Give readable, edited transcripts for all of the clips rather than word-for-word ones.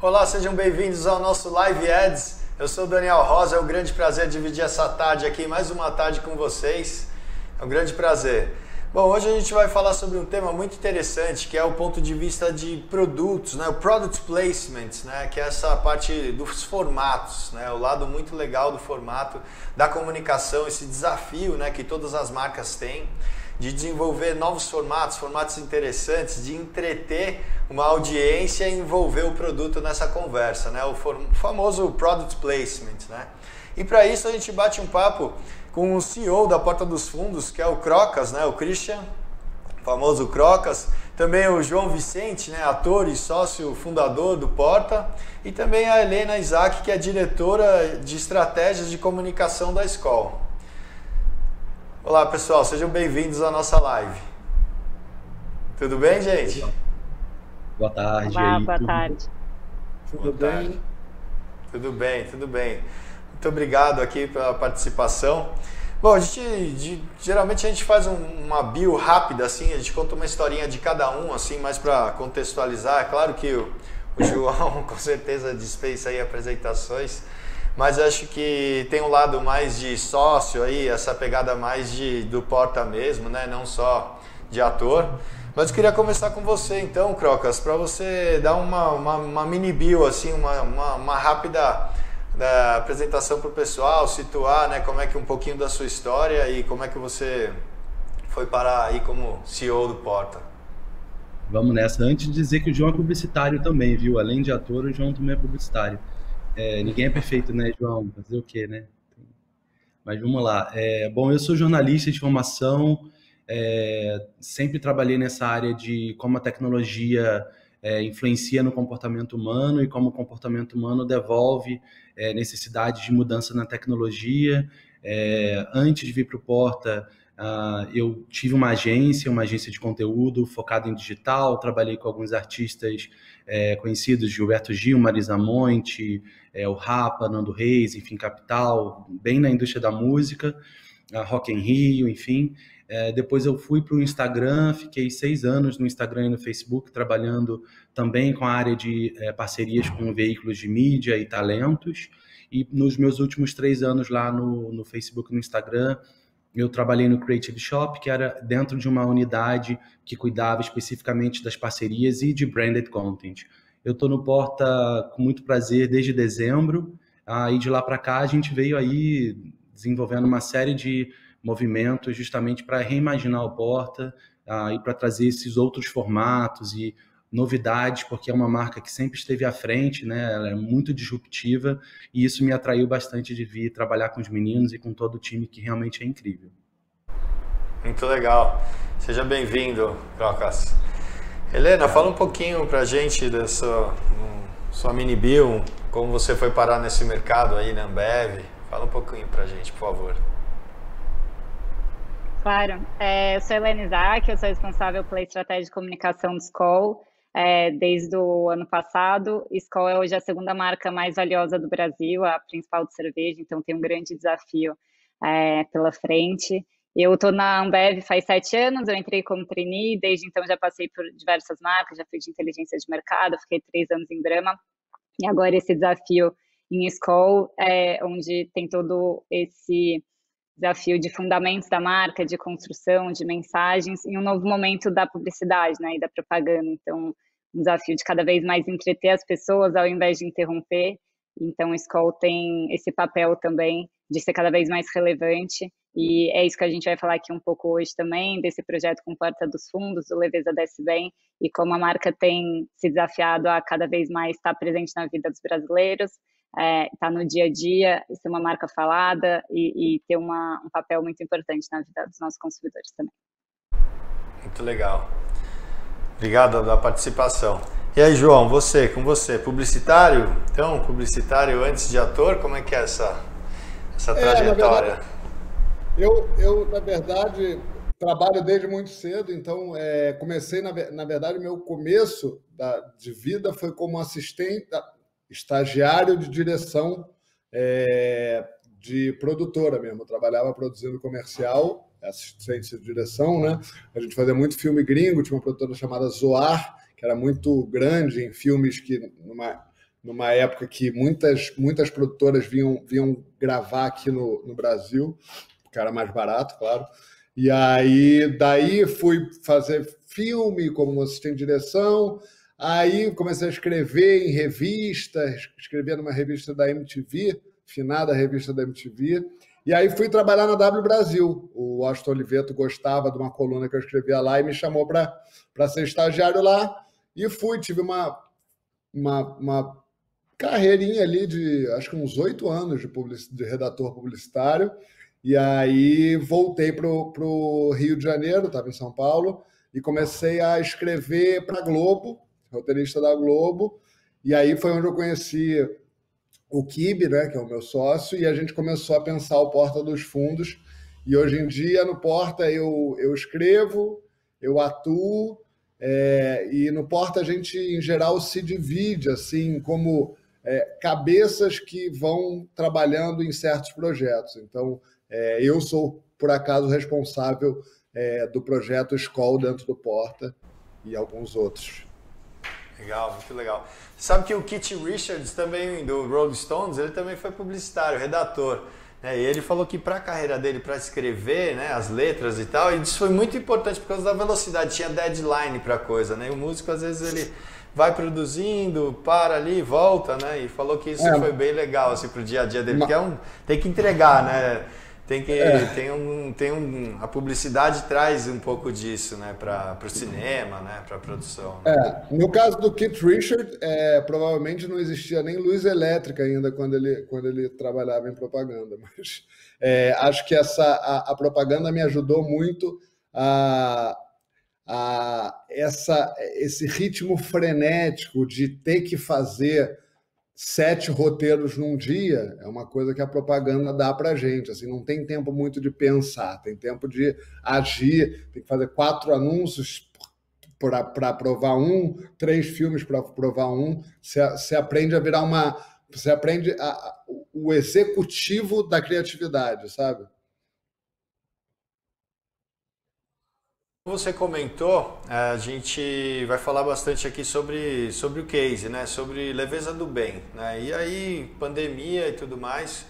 Olá, sejam bem-vindos ao nosso Live Ads. Eu sou o Daniel Rosa, é um grande prazer dividir essa tarde aqui, mais uma tarde com vocês. É um grande prazer. Bom, hoje a gente vai falar sobre um tema muito interessante, que é o ponto de vista de produtos, né? O Product Placement, né? Que é essa parte dos formatos, né? O lado muito legal do formato, da comunicação, esse desafio, né? Que todas as marcas têm, de desenvolver novos formatos, formatos interessantes, de entreter uma audiência e envolver o produto nessa conversa, né? O famoso Product Placement, né? E para isso a gente bate um papo com o CEO da Porta dos Fundos, que é o Crocas, né? O Christian, famoso Crocas, também o João Vicente, né? Ator e sócio fundador do Porta, e também a Helena Isaac, que é diretora de estratégias de comunicação da escola. Olá pessoal, sejam bem-vindos à nossa live. Tudo bem, gente? Boa tarde. Olá, boa tarde. Tudo bem? Tudo bem, tudo bem. Muito obrigado aqui pela participação. Bom, geralmente a gente faz uma bio rápida, assim, a gente conta uma historinha de cada um, assim, mais para contextualizar. É claro que o João com certeza dispensa aí apresentações, mas acho que tem um lado mais de sócio aí, essa pegada mais do Porta mesmo, né? Não só de ator. Mas eu queria começar com você então, Crocas, para você dar uma mini bio, assim, uma rápida apresentação para o pessoal, situar, né, como é que um pouquinho da sua história e como é que você foi parar aí como CEO do Porta. Vamos nessa. Antes de dizer que o João é publicitário também, viu? Além de ator, o João também é publicitário. Ninguém é perfeito, né, João? Fazer o quê, né? Mas vamos lá. Bom, eu sou jornalista de formação, sempre trabalhei nessa área de como a tecnologia influencia no comportamento humano e como o comportamento humano devolve necessidades de mudança na tecnologia. Antes de vir para o Porta, eu tive uma agência de conteúdo focada em digital, trabalhei com alguns artistas conhecidos, Gilberto Gil, Marisa Monte, o Rapa, Nando Reis, enfim, Capital, bem na indústria da música, a Rock in Rio, enfim. Depois eu fui para o Instagram, fiquei 6 anos no Instagram e no Facebook, trabalhando também com a área de parcerias com veículos de mídia e talentos. E nos meus últimos 3 anos lá no Facebook e no Instagram, eu trabalhei no Creative Shop, que era dentro de uma unidade que cuidava especificamente das parcerias e de branded content. Eu estou no Porta com muito prazer desde dezembro, e de lá para cá a gente veio aí desenvolvendo uma série de movimentos justamente para reimaginar o Porta e para trazer esses outros formatos e novidades, porque é uma marca que sempre esteve à frente, né? Ela é muito disruptiva e isso me atraiu bastante de vir trabalhar com os meninos e com todo o time que realmente é incrível. Muito legal. Seja bem-vindo, Crocas. Helena, fala um pouquinho pra gente da sua mini bio, como você foi parar nesse mercado aí na Ambev. Fala um pouquinho pra gente, por favor. Claro, eu sou Helena Isaac, eu sou responsável pela estratégia de comunicação do Skol desde o ano passado. Skol é hoje a segunda marca mais valiosa do Brasil, a principal de cerveja, então tem um grande desafio pela frente. Eu estou na Ambev faz 7 anos, eu entrei como trainee, desde então já passei por diversas marcas, já fui de inteligência de mercado, fiquei 3 anos em Brahma, e agora esse desafio em Skol, onde tem todo esse desafio de fundamentos da marca, de construção, de mensagens, e um novo momento da publicidade, né, e da propaganda. Então, um desafio de cada vez mais entreter as pessoas ao invés de interromper. Então, o Skol tem esse papel também de ser cada vez mais relevante, e é isso que a gente vai falar aqui um pouco hoje também, desse projeto com Porta dos Fundos, do Leveza Desce Bem, e como a marca tem se desafiado a cada vez mais estar presente na vida dos brasileiros, estar no dia a dia, ser uma marca falada e ter um papel muito importante na vida dos nossos consumidores também. Muito legal. Obrigado pela participação. E aí, João, com você, publicitário? Então, publicitário antes de ator, como é que é essa trajetória? Na verdade, trabalho desde muito cedo, então comecei, na verdade, meu começo de vida foi como assistente, estagiário de direção de produtora mesmo. Eu trabalhava produzindo comercial, assistência de direção, né? A gente fazia muito filme gringo, tinha uma produtora chamada Zoar, que era muito grande em filmes que numa época que muitas produtoras vinham gravar aqui no Brasil, porque era mais barato, claro. E aí, daí fui fazer filme como assistente de direção, aí comecei a escrever em revista, escrevia numa revista da MTV, finada revista da MTV, e aí fui trabalhar na W Brasil. O Washington Oliveto gostava de uma coluna que eu escrevia lá e me chamou para ser estagiário lá, e tive uma carreirinha ali de, acho que uns 8 anos de redator publicitário, e aí voltei para o Rio de Janeiro, estava em São Paulo, e comecei a escrever para a Globo, roteirista da Globo, e aí foi onde eu conheci o Kibe, né, que é o meu sócio, e a gente começou a pensar o Porta dos Fundos, e hoje em dia no Porta eu escrevo, eu atuo, e no Porta a gente, em geral, se divide, assim, como cabeças que vão trabalhando em certos projetos. Então, eu sou, por acaso, responsável do projeto Skol dentro do Porta e alguns outros. Legal, muito legal. Sabe que o Keith Richards, também do Rolling Stones, ele também foi publicitário, redator. E ele falou que para a carreira dele, para escrever, né, as letras e tal, isso foi muito importante por causa da velocidade, tinha deadline para a coisa, né? E o músico, às vezes, ele vai produzindo, para ali, volta, né? E falou que isso foi bem legal, assim, pro dia a dia dele, porque tem que entregar, né? A publicidade traz um pouco disso, né, para o cinema, né, para a produção. Né? No caso do Keith Richards, provavelmente não existia nem luz elétrica ainda quando ele trabalhava em propaganda, mas acho que a propaganda me ajudou muito esse ritmo frenético de ter que fazer 7 roteiros num dia, é uma coisa que a propaganda dá para a gente. Assim, não tem tempo muito de pensar, tem tempo de agir, tem que fazer 4 anúncios para provar 3 filmes para provar Você aprende a virar Você aprende o executivo da criatividade, sabe? Você comentou, a gente vai falar bastante aqui sobre o case, né? Sobre leveza do bem, né? E aí, pandemia e tudo mais,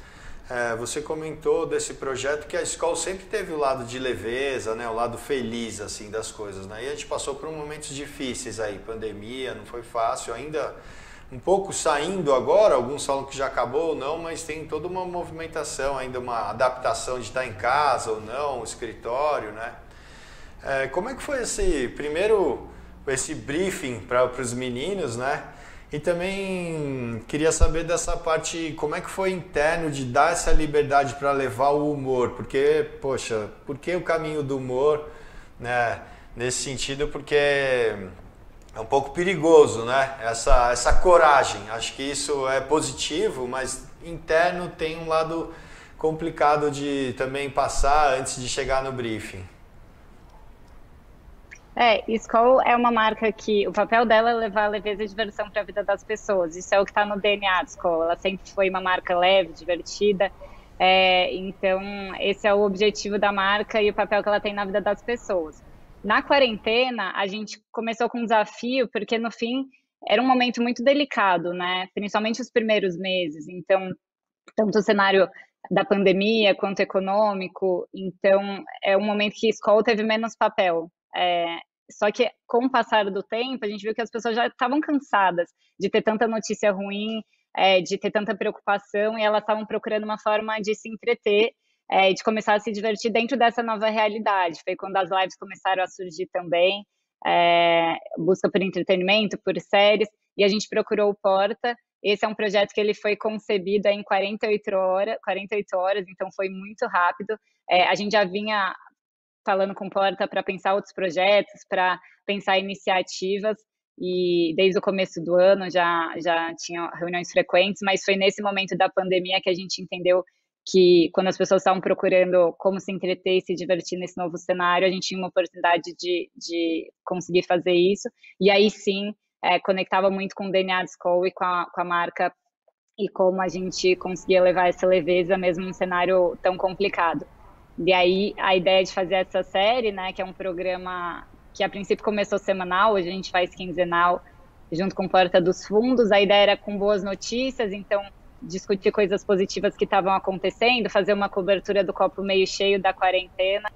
você comentou desse projeto que a Skol sempre teve o lado de leveza, né? O lado feliz, assim, das coisas, né? E a gente passou por momentos difíceis aí, pandemia, não foi fácil, ainda um pouco saindo agora, alguns falam que já acabou ou não, mas tem toda uma movimentação, ainda uma adaptação de estar em casa ou não, escritório, né? Como é que foi esse briefing para os meninos, né? E também queria saber dessa parte, como é que foi interno de dar essa liberdade para levar o humor? Porque, poxa, por que o caminho do humor, né? Nesse sentido, porque é um pouco perigoso, né? Essa coragem. Acho que isso é positivo, mas interno tem um lado complicado de também passar antes de chegar no briefing. Skol é uma marca que o papel dela é levar leveza e diversão para a vida das pessoas. Isso é o que está no DNA de Skol. Ela sempre foi uma marca leve, divertida. Então, esse é o objetivo da marca e o papel que ela tem na vida das pessoas. Na quarentena, a gente começou com um desafio, porque no fim era um momento muito delicado, né? Principalmente os primeiros meses. Então, tanto o cenário da pandemia quanto econômico. Então, é um momento que Skol teve menos papel. Só que com o passar do tempo, a gente viu que as pessoas já estavam cansadas de ter tanta notícia ruim, de ter tanta preocupação, e elas estavam procurando uma forma de se entreter, de começar a se divertir dentro dessa nova realidade. Foi quando as lives começaram a surgir também, busca por entretenimento, por séries, e a gente procurou o Porta. Esse é um projeto que ele foi concebido em 48 horas, então foi muito rápido. A gente já vinha falando com Porta para pensar outros projetos, para pensar iniciativas, e desde o começo do ano já tinha reuniões frequentes, mas foi nesse momento da pandemia que a gente entendeu que quando as pessoas estavam procurando como se entreter e se divertir nesse novo cenário, a gente tinha uma oportunidade de conseguir fazer isso, e aí sim, conectava muito com o DNA de Skol e com a marca, e como a gente conseguia levar essa leveza mesmo num cenário tão complicado. E aí, a ideia de fazer essa série, né, que é um programa que a princípio começou semanal, hoje a gente faz quinzenal, junto com Porta dos Fundos. A ideia era com boas notícias, então discutir coisas positivas que estavam acontecendo, fazer uma cobertura do copo meio cheio da quarentena,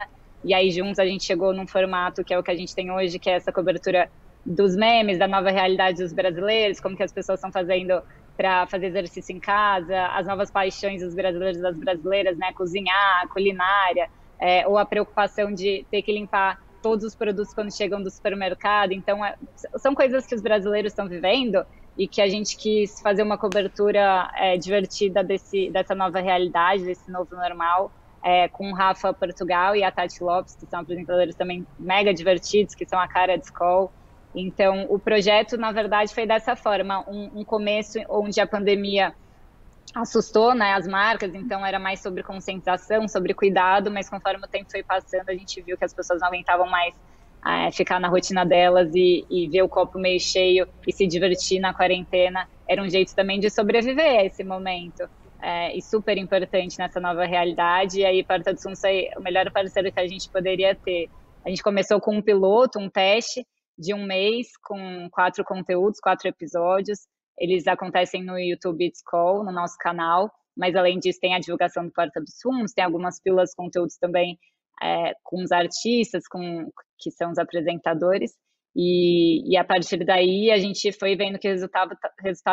e aí juntos a gente chegou num formato que é o que a gente tem hoje, que é essa cobertura dos memes, da nova realidade dos brasileiros, como que as pessoas estão fazendo para fazer exercício em casa, as novas paixões dos brasileiros e das brasileiras, né, cozinhar, culinária, ou a preocupação de ter que limpar todos os produtos quando chegam do supermercado. Então, são coisas que os brasileiros estão vivendo e que a gente quis fazer uma cobertura divertida dessa nova realidade, desse novo normal, com o Rafa Portugal e a Tati Lopes, que são apresentadores também mega divertidos, que são a cara de Skol. Então, o projeto, na verdade, foi dessa forma, um começo onde a pandemia assustou, né, as marcas, então era mais sobre conscientização, sobre cuidado, mas conforme o tempo foi passando, a gente viu que as pessoas não aguentavam mais ficar na rotina delas e ver o copo meio cheio e se divertir na quarentena. Era um jeito também de sobreviver a esse momento, e super importante nessa nova realidade. E aí, Porta dos Fundos foi o melhor parceiro que a gente poderia ter. A gente começou com um piloto, um teste de 1 mês, com 4 conteúdos, 4 episódios. Eles acontecem no YouTube Skol, no nosso canal, mas além disso tem a divulgação do Porta dos Fundos, tem algumas pílulas de conteúdos também com os artistas, que são os apresentadores, e a partir daí a gente foi vendo que o resultado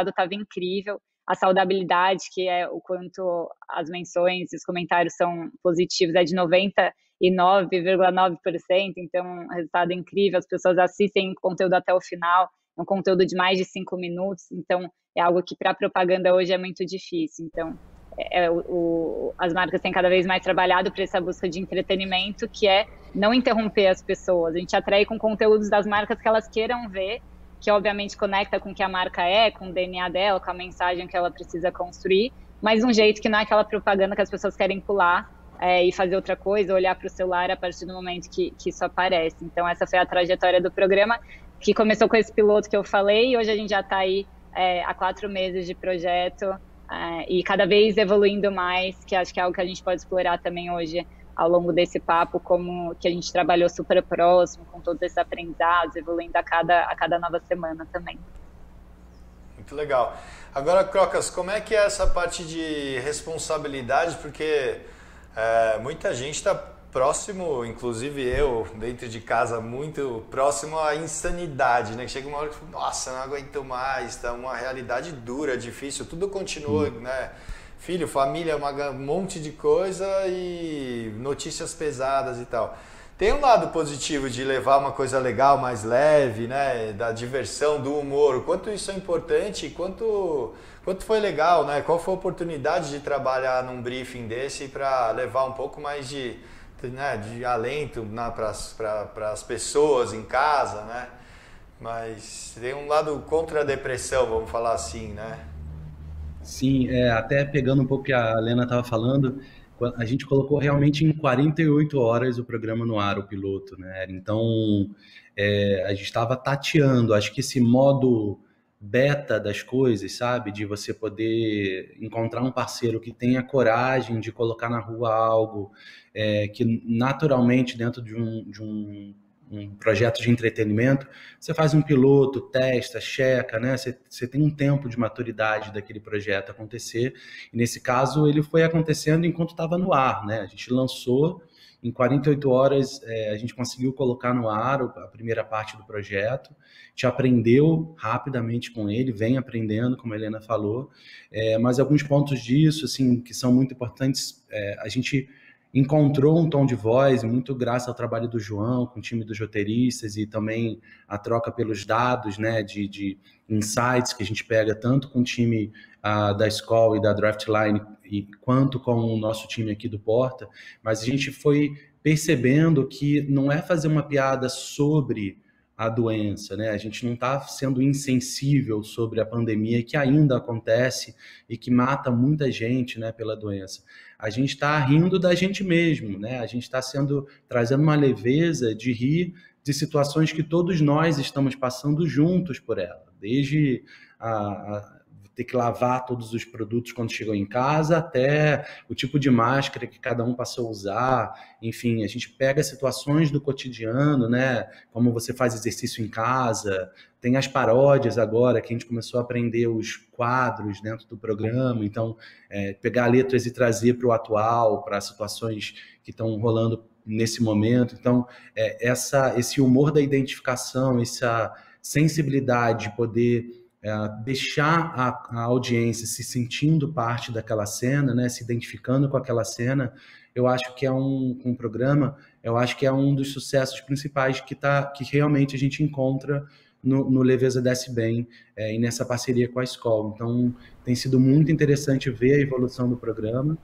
estava incrível, a saudabilidade, que é o quanto as menções e os comentários são positivos, é de 99,9%, então um resultado incrível, as pessoas assistem o conteúdo até o final, é um conteúdo de mais de 5 minutos, então é algo que para propaganda hoje é muito difícil. Então as marcas têm cada vez mais trabalhado para essa busca de entretenimento, que é não interromper as pessoas, a gente atrai com conteúdos das marcas que elas queiram ver, que obviamente conecta com o que a marca com o DNA dela, com a mensagem que ela precisa construir, mas de um jeito que não é aquela propaganda que as pessoas querem pular e fazer outra coisa, olhar para o celular a partir do momento que isso aparece. Então essa foi a trajetória do programa, que começou com esse piloto que eu falei, e hoje a gente já está aí há 4 meses de projeto, e cada vez evoluindo mais, que acho que é algo que a gente pode explorar também hoje ao longo desse papo, como que a gente trabalhou super próximo, com todos esses aprendizados, evoluindo a cada nova semana também. Muito legal. Agora, Crocas, como é que é essa parte de responsabilidade? Porque muita gente está próximo, inclusive eu, dentro de casa, muito próximo à insanidade, né? Que chega uma hora que fala, nossa, não aguento mais, tá uma realidade dura, difícil, tudo continua, né? Filho, família, um monte de coisa e notícias pesadas e tal. Tem um lado positivo de levar uma coisa legal, mais leve, né? Da diversão, do humor, o quanto isso é importante e quanto foi legal, né? Qual foi a oportunidade de trabalhar num briefing desse para levar um pouco mais de alento para as pessoas em casa, né? Mas tem um lado contra a depressão, vamos falar assim, né? Sim, até pegando um pouco o que a Lena estava falando, a gente colocou realmente em 48 horas o programa no ar, o piloto, né? Então, a gente estava tateando, acho que esse modo beta das coisas, sabe? De você poder encontrar um parceiro que tenha coragem de colocar na rua algo que naturalmente dentro de um projeto de entretenimento, você faz um piloto, testa, checa, né? Você tem um tempo de maturidade daquele projeto acontecer, e nesse caso ele foi acontecendo enquanto estava no ar, né? A gente lançou, em 48 horas a gente conseguiu colocar no ar a primeira parte do projeto, a gente aprendeu rapidamente com ele, vem aprendendo, como a Helena falou, mas alguns pontos disso, assim, que são muito importantes, a gente encontrou um tom de voz, muito graças ao trabalho do João, com o time dos roteiristas, e também a troca pelos dados, né, de insights que a gente pega tanto com o time da Skol e da Draftline, quanto com o nosso time aqui do Porta, mas a gente foi percebendo que não é fazer uma piada sobre a doença, né? A gente não está sendo insensível sobre a pandemia que ainda acontece e que mata muita gente, né, pela doença. A gente está rindo da gente mesmo, né? A gente está trazendo uma leveza de rir de situações que todos nós estamos passando juntos por ela, desde ter que lavar todos os produtos quando chegou em casa, até o tipo de máscara que cada um passou a usar. Enfim, a gente pega situações do cotidiano, né? Como você faz exercício em casa, tem as paródias agora, que a gente começou a aprender os quadros dentro do programa, então pegar letras e trazer para o atual, para situações que estão rolando nesse momento. Então, esse humor da identificação, essa sensibilidade de poder deixar a audiência se sentindo parte daquela cena, né, se identificando com aquela cena, eu acho que é um programa, eu acho que é um dos sucessos principais que realmente a gente encontra no Leveza Desce Bem e nessa parceria com a escola. Então, tem sido muito interessante ver a evolução do programa.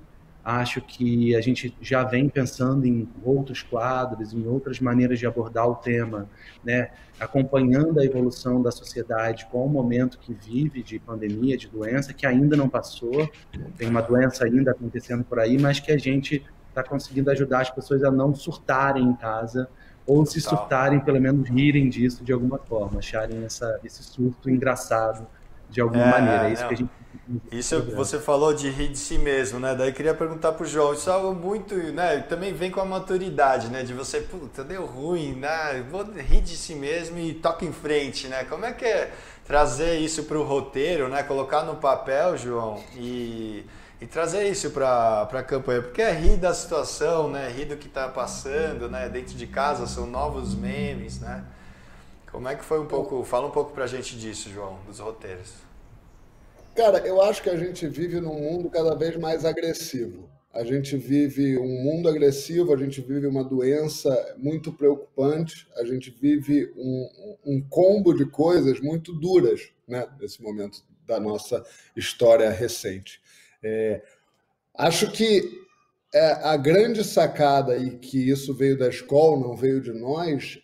Acho que a gente já vem pensando em outros quadros, em outras maneiras de abordar o tema, né? Acompanhando a evolução da sociedade com o momento que vive de pandemia, de doença, que ainda não passou, tem uma doença ainda acontecendo por aí, mas que a gente está conseguindo ajudar as pessoas a não surtarem em casa, ou se surtarem, pelo menos rirem disso de alguma forma, acharem esse surto engraçado de alguma maneira. É isso que a gente... Isso você falou de rir de si mesmo, né? Daí queria perguntar pro João, isso é algo muito, né? Também vem com a maturidade, né? De você, puta, deu ruim, né? Vou rir de si mesmo e toca em frente, né? Como é que é trazer isso pro roteiro, né? Colocar no papel, João, e trazer isso para a campanha? Porque é rir da situação, né? Rir do que tá passando, né? Dentro de casa são novos memes, né? Como é que foi um pouco... Fala um pouco pra gente disso, João, dos roteiros. Cara, eu acho que a gente vive num mundo cada vez mais agressivo. A gente vive um mundo agressivo, a gente vive uma doença muito preocupante, a gente vive um combo de coisas muito duras, né, nesse momento da nossa história recente. Acho que a grande sacada, e que isso veio da escola, não veio de nós,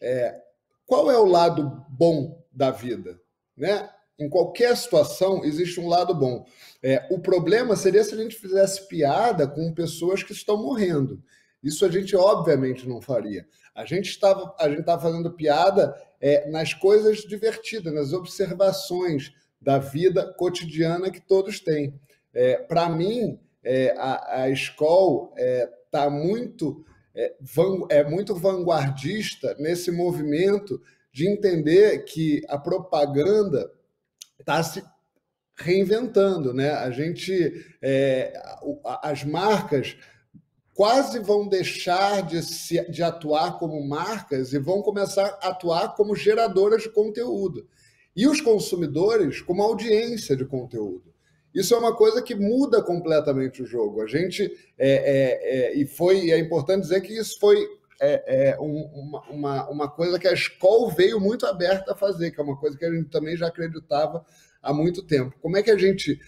qual é o lado bom da vida, né? Em qualquer situação existe um lado bom. O problema seria se a gente fizesse piada com pessoas que estão morrendo. Isso a gente obviamente não faria. A gente estava fazendo piada nas coisas divertidas, nas observações da vida cotidiana que todos têm. Para mim, a escola está muito vanguardista nesse movimento de entender que a propaganda está se reinventando, né? As marcas quase vão deixar de atuar como marcas e vão começar a atuar como geradoras de conteúdo. E os consumidores como audiência de conteúdo. Isso é uma coisa que muda completamente o jogo. É importante dizer que isso foi uma coisa que a escola veio muito aberta a fazer, que é uma coisa que a gente também já acreditava há muito tempo. Como é que a gente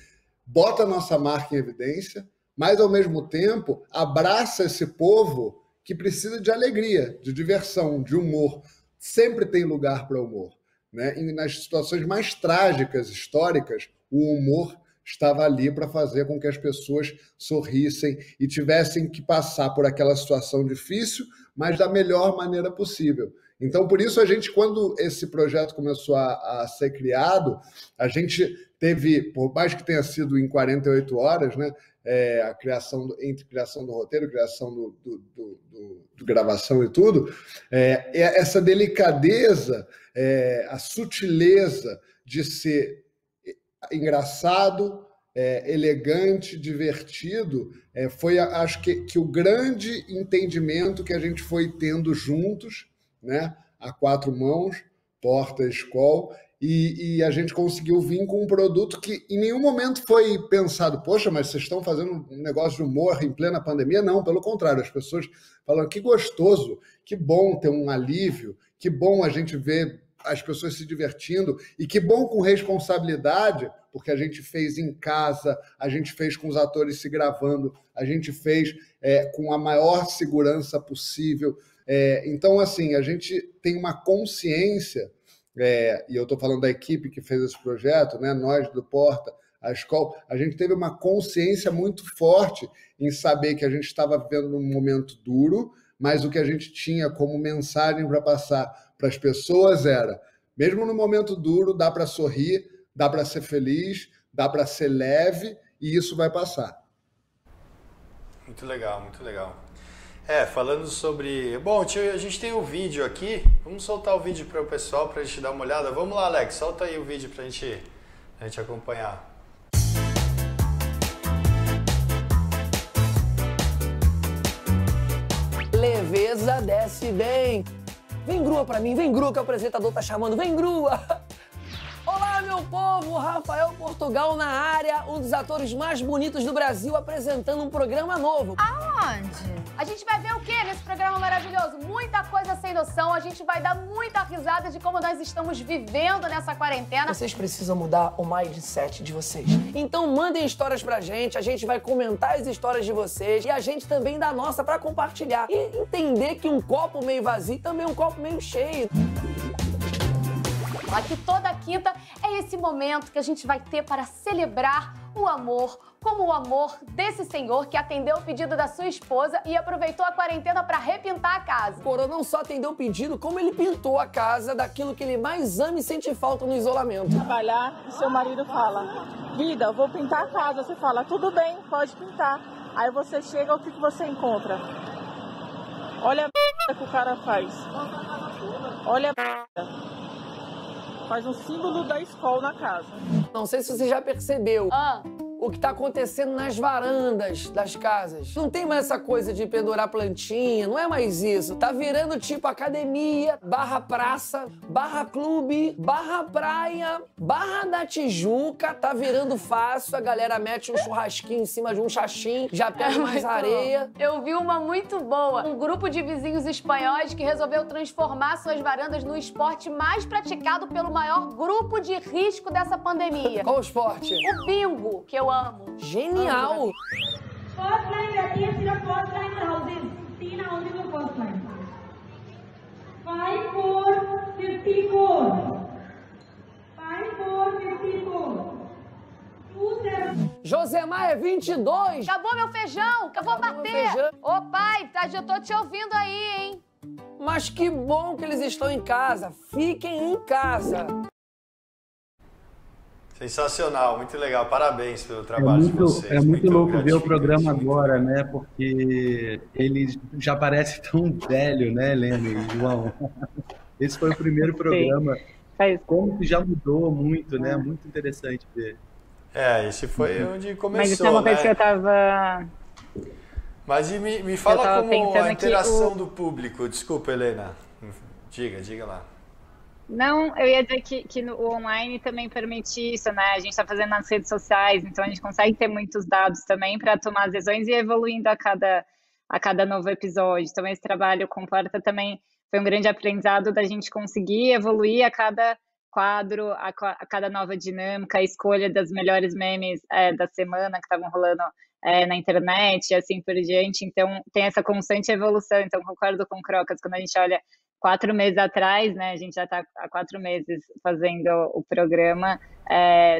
bota a nossa marca em evidência, mas, ao mesmo tempo, abraça esse povo que precisa de alegria, de diversão, de humor. Sempre tem lugar para humor, né? E nas situações mais trágicas, históricas, o humor estava ali para fazer com que as pessoas sorrissem e tivessem que passar por aquela situação difícil, mas da melhor maneira possível. Então, por isso, quando esse projeto começou a ser criado, a gente teve, por mais que tenha sido em 48 horas, né, entre criação do roteiro, criação do gravação e tudo, essa delicadeza, a sutileza de ser engraçado, elegante, divertido, foi, acho que o grande entendimento que a gente foi tendo juntos, né, a quatro mãos, Porta, escola, e a gente conseguiu vir com um produto que em nenhum momento foi pensado, poxa, mas vocês estão fazendo um negócio de humor em plena pandemia? Não, pelo contrário, as pessoas falam, que gostoso, que bom ter um alívio, que bom a gente ver as pessoas se divertindo, e que bom com responsabilidade, porque a gente fez em casa, a gente fez com os atores se gravando, a gente fez com a maior segurança possível. Então, assim, a gente tem uma consciência, e eu estou falando da equipe que fez esse projeto, né, nós do Porta, a escola, a gente teve uma consciência muito forte em saber que a gente estava vivendo um momento duro, mas o que a gente tinha como mensagem para passar para as pessoas era, mesmo no momento duro, dá para sorrir, dá para ser feliz, dá para ser leve e isso vai passar. Muito legal, muito legal. Falando sobre... Bom, a gente tem o vídeo aqui. Vamos soltar o vídeo para o pessoal, para a gente dar uma olhada. Vamos lá, Alex, solta aí o vídeo para a gente acompanhar. Leveza desce bem. Vem grua pra mim, vem grua que o apresentador tá chamando, vem grua! Olá, meu povo! Rafael Portugal na área, um dos atores mais bonitos do Brasil, apresentando um programa novo. Aonde? A gente vai ver o quê nesse programa maravilhoso? Muita coisa sem noção, a gente vai dar muita risada de como nós estamos vivendo nessa quarentena. Vocês precisam mudar o mindset de vocês. Então mandem histórias pra gente, a gente vai comentar as histórias de vocês e a gente também dá a nossa pra compartilhar. E entender que um copo meio vazio também é um copo meio cheio. Aqui toda quinta é esse momento que a gente vai ter para celebrar o amor, como o amor desse senhor que atendeu o pedido da sua esposa e aproveitou a quarentena para repintar a casa. Coroa não só atendeu o pedido, como ele pintou a casa daquilo que ele mais ama e sente falta no isolamento. Trabalhar e seu marido fala, vida, eu vou pintar a casa. Você fala, tudo bem, pode pintar. Aí você chega, o que você encontra? Olha a que o cara faz. Olha a faz um símbolo da escola na casa. Não sei se você já percebeu o que tá acontecendo nas varandas das casas. Não tem mais essa coisa de pendurar plantinha, não é mais isso. Tá virando tipo academia, barra praça, barra clube, barra praia, barra da Tijuca. Tá virando fácil, a galera mete um churrasquinho em cima de um xaxim, já pega mais areia. Eu vi uma muito boa. Um grupo de vizinhos espanhóis que resolveu transformar suas varandas no esporte mais praticado pelo maior grupo de risco dessa pandemia. Qual o esporte? O bingo, que eu amo. Genial! First line that is your first line houses. 3 houses of first line. 5, 4, 54. 5, 4, 54. 2, 7. Josemar é 22! Acabou meu feijão, que eu vou Acabou bater. meu feijão. Ô pai, eu tô te ouvindo aí, hein? Mas que bom que eles estão em casa. Fiquem em casa. Sensacional, muito legal. Parabéns pelo trabalho de vocês. É muito louco ver o programa agora, né? Porque ele já parece tão velho, né, Helena e João? Esse foi o primeiro programa. Como que já mudou muito, né? Muito interessante ver. Esse foi onde começou, Mas isso é uma coisa que eu tava... Mas me fala como a interação do público. Desculpa, Helena. Diga lá. Não, eu ia dizer que o online também permite isso, né? A gente está fazendo nas redes sociais, então a gente consegue ter muitos dados também para tomar as decisões e ir evoluindo a cada novo episódio. Então esse trabalho com Porta também foi um grande aprendizado da gente conseguir evoluir a cada quadro, a cada nova dinâmica, a escolha das melhores memes da semana que estavam rolando na internet e assim por diante. Então tem essa constante evolução. Então concordo com o Crocas, quando a gente olha 4 meses atrás, né? A gente já está há 4 meses fazendo o programa.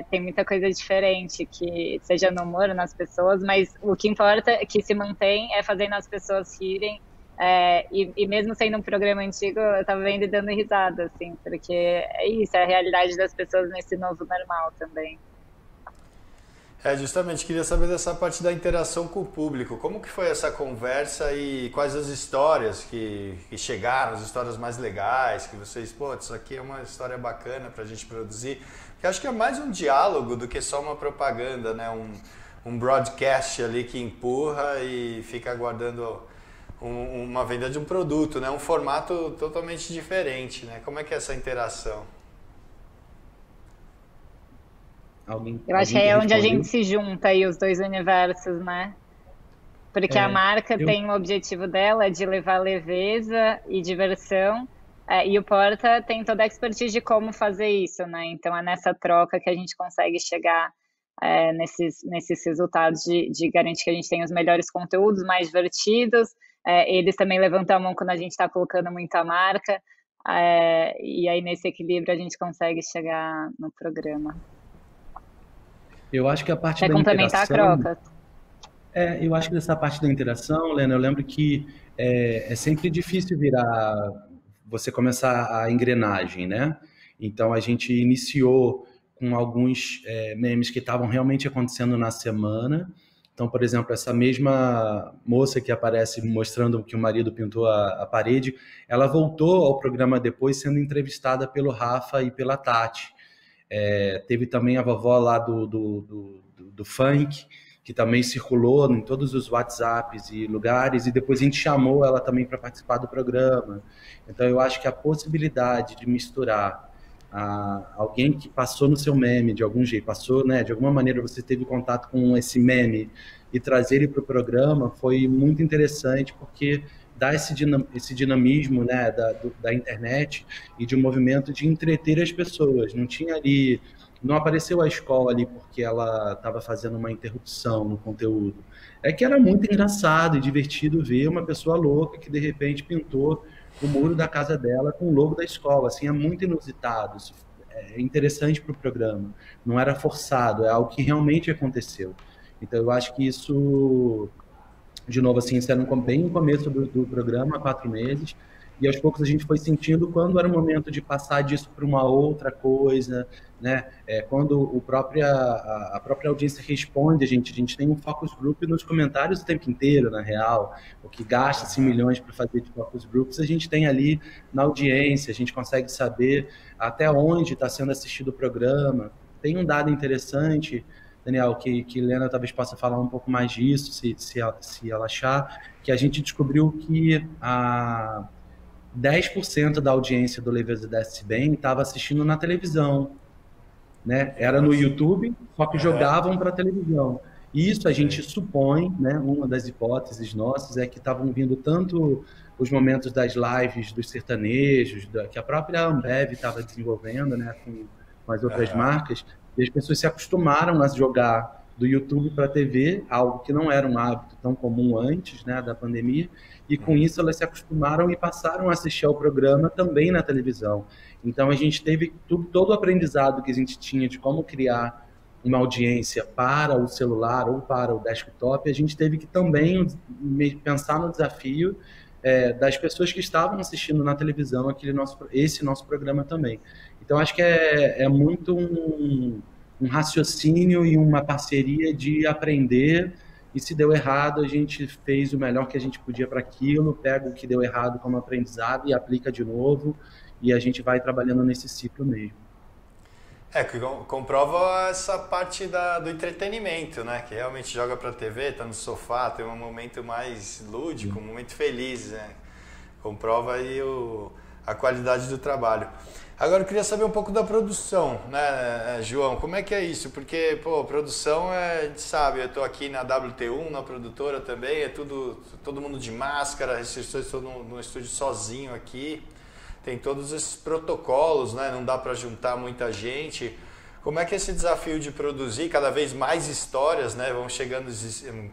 Tem muita coisa diferente, que seja no humor, nas pessoas, mas o que importa é que se mantém fazendo as pessoas rirem. E mesmo sendo um programa antigo, eu estava vendo e dando risada, assim, porque é isso, é a realidade das pessoas nesse novo normal também. Justamente, queria saber dessa parte da interação com o público. Como que foi essa conversa e quais as histórias que chegaram, as histórias mais legais, que vocês, isso aqui é uma história bacana pra gente produzir. Porque acho que é mais um diálogo do que só uma propaganda, né? Um broadcast ali que empurra e fica aguardando uma venda de um produto, né? Um formato totalmente diferente, né? Como é que é essa interação? Eu acho que é onde a gente se junta aí, os dois universos, né? Porque a marca tem o objetivo dela de levar leveza e diversão, e o Porta tem toda a expertise de como fazer isso, né? Então é nessa troca que a gente consegue chegar nesses resultados de garantir que a gente tem os melhores conteúdos, mais divertidos. Eles também levantam a mão quando a gente está colocando muita marca, e aí nesse equilíbrio a gente consegue chegar no programa. Eu acho que a parte da complementar interação... a Crocas? Eu acho que dessa parte da interação, Lena, eu lembro que é sempre difícil você começar a engrenagem, né? Então a gente iniciou com alguns memes que estavam realmente acontecendo na semana. Então, por exemplo, essa mesma moça que aparece mostrando que o marido pintou a parede, ela voltou ao programa depois sendo entrevistada pelo Rafa e pela Tati. Teve também a vovó lá do funk, que também circulou em todos os WhatsApps e lugares, e depois a gente chamou ela também para participar do programa. Então, eu acho que a possibilidade de misturar alguém que passou no seu meme de algum jeito, passou, né, de alguma maneira você teve contato com esse meme e trazer ele para o programa foi muito interessante, porque dá esse dinamismo, né, da internet e de um movimento de entreter as pessoas. Não tinha ali, não apareceu a escola ali porque ela estava fazendo uma interrupção no conteúdo. É que era muito engraçado e divertido ver uma pessoa louca que de repente pintou o muro da casa dela com o logo da escola. Assim, é muito inusitado, isso é interessante para o programa, não era forçado, é algo que realmente aconteceu. Então eu acho que isso, de novo, assim, isso era bem no começo do programa, há 4 meses, e aos poucos a gente foi sentindo quando era o momento de passar disso para uma outra coisa, né? Quando a própria audiência responde, a gente tem um focus group nos comentários o tempo inteiro, na real, o que gasta-se milhões para fazer de focus groups, a gente tem ali na audiência, a gente consegue saber até onde está sendo assistido o programa. Tem um dado interessante, Daniel, que Helena talvez possa falar um pouco mais disso, se ela achar, que a gente descobriu que 10% da audiência do Leveza Desce Bem estava assistindo na televisão, né? Era no YouTube, só que jogavam para a televisão. E isso a gente supõe, né? Uma das hipóteses nossas é que estavam vindo tanto os momentos das lives dos sertanejos, que a própria Ambev estava desenvolvendo, né? Com as outras marcas, e as pessoas se acostumaram a jogar do YouTube para a TV, algo que não era um hábito tão comum antes, né, da pandemia, e com isso elas se acostumaram e passaram a assistir ao programa também na televisão. Então a gente teve todo o aprendizado que a gente tinha de como criar uma audiência para o celular ou para o desktop, a gente teve que também pensar no desafio das pessoas que estavam assistindo na televisão esse nosso programa também. Então acho que é muito um raciocínio e uma parceria de aprender, e se deu errado, a gente fez o melhor que a gente podia para aquilo, pega o que deu errado como aprendizado e aplica de novo, e a gente vai trabalhando nesse ciclo mesmo. Que comprova essa parte do entretenimento, né? Que realmente joga para a TV, tá no sofá, tem um momento mais lúdico, um momento feliz, né? Comprova aí a qualidade do trabalho. Agora eu queria saber um pouco da produção, né, João? Como é que é isso? Porque, produção, a gente sabe, eu estou aqui na WT1, na produtora também, todo mundo de máscara, restrições, estou no estúdio sozinho aqui, tem todos esses protocolos, né? Não dá para juntar muita gente. Como é que é esse desafio de produzir cada vez mais histórias, né? Vão chegando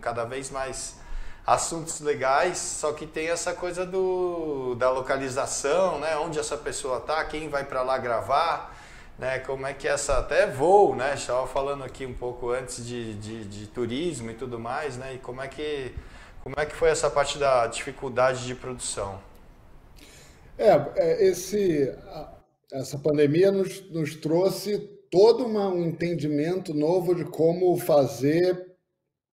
cada vez mais assuntos legais, só que tem essa coisa da localização, né? Onde essa pessoa tá, quem vai para lá gravar, né? Como é que até voo, né? Estava falando aqui um pouco antes de turismo e tudo mais, né? E como é que foi essa parte da dificuldade de produção? Essa pandemia nos trouxe todo um entendimento novo de como fazer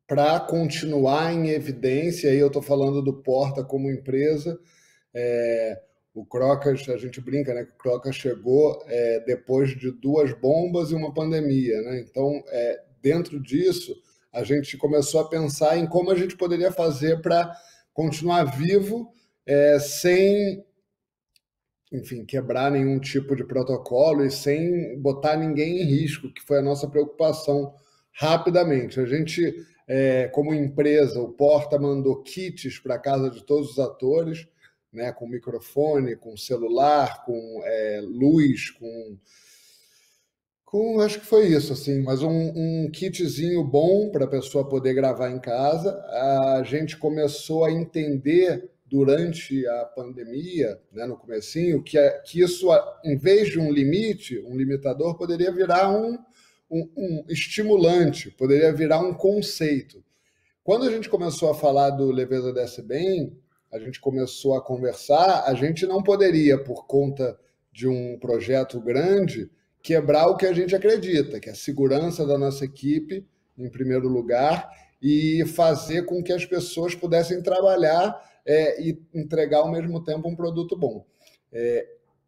para continuar em evidência. Aí eu estou falando do Porta como empresa. O Crocas, a gente brinca, né, que o Crocas chegou depois de 2 bombas e uma pandemia, né? Então, dentro disso, a gente começou a pensar em como a gente poderia fazer para continuar vivo sem, enfim, quebrar nenhum tipo de protocolo e sem botar ninguém em risco, que foi a nossa preocupação rapidamente. A gente, como empresa, o Porta mandou kits para a casa de todos os atores, né, com microfone, com celular, com luz, acho que foi isso, assim, mas um kitzinho bom para a pessoa poder gravar em casa. A gente começou a entender durante a pandemia, né, no comecinho, que isso, em vez de um limite, um limitador, poderia virar um estimulante, poderia virar um conceito. Quando a gente começou a falar do Leveza Desce Bem, a gente começou a conversar, a gente não poderia, por conta de um projeto grande, quebrar o que a gente acredita, que é a segurança da nossa equipe, em primeiro lugar, e fazer com que as pessoas pudessem trabalhar e entregar ao mesmo tempo um produto bom.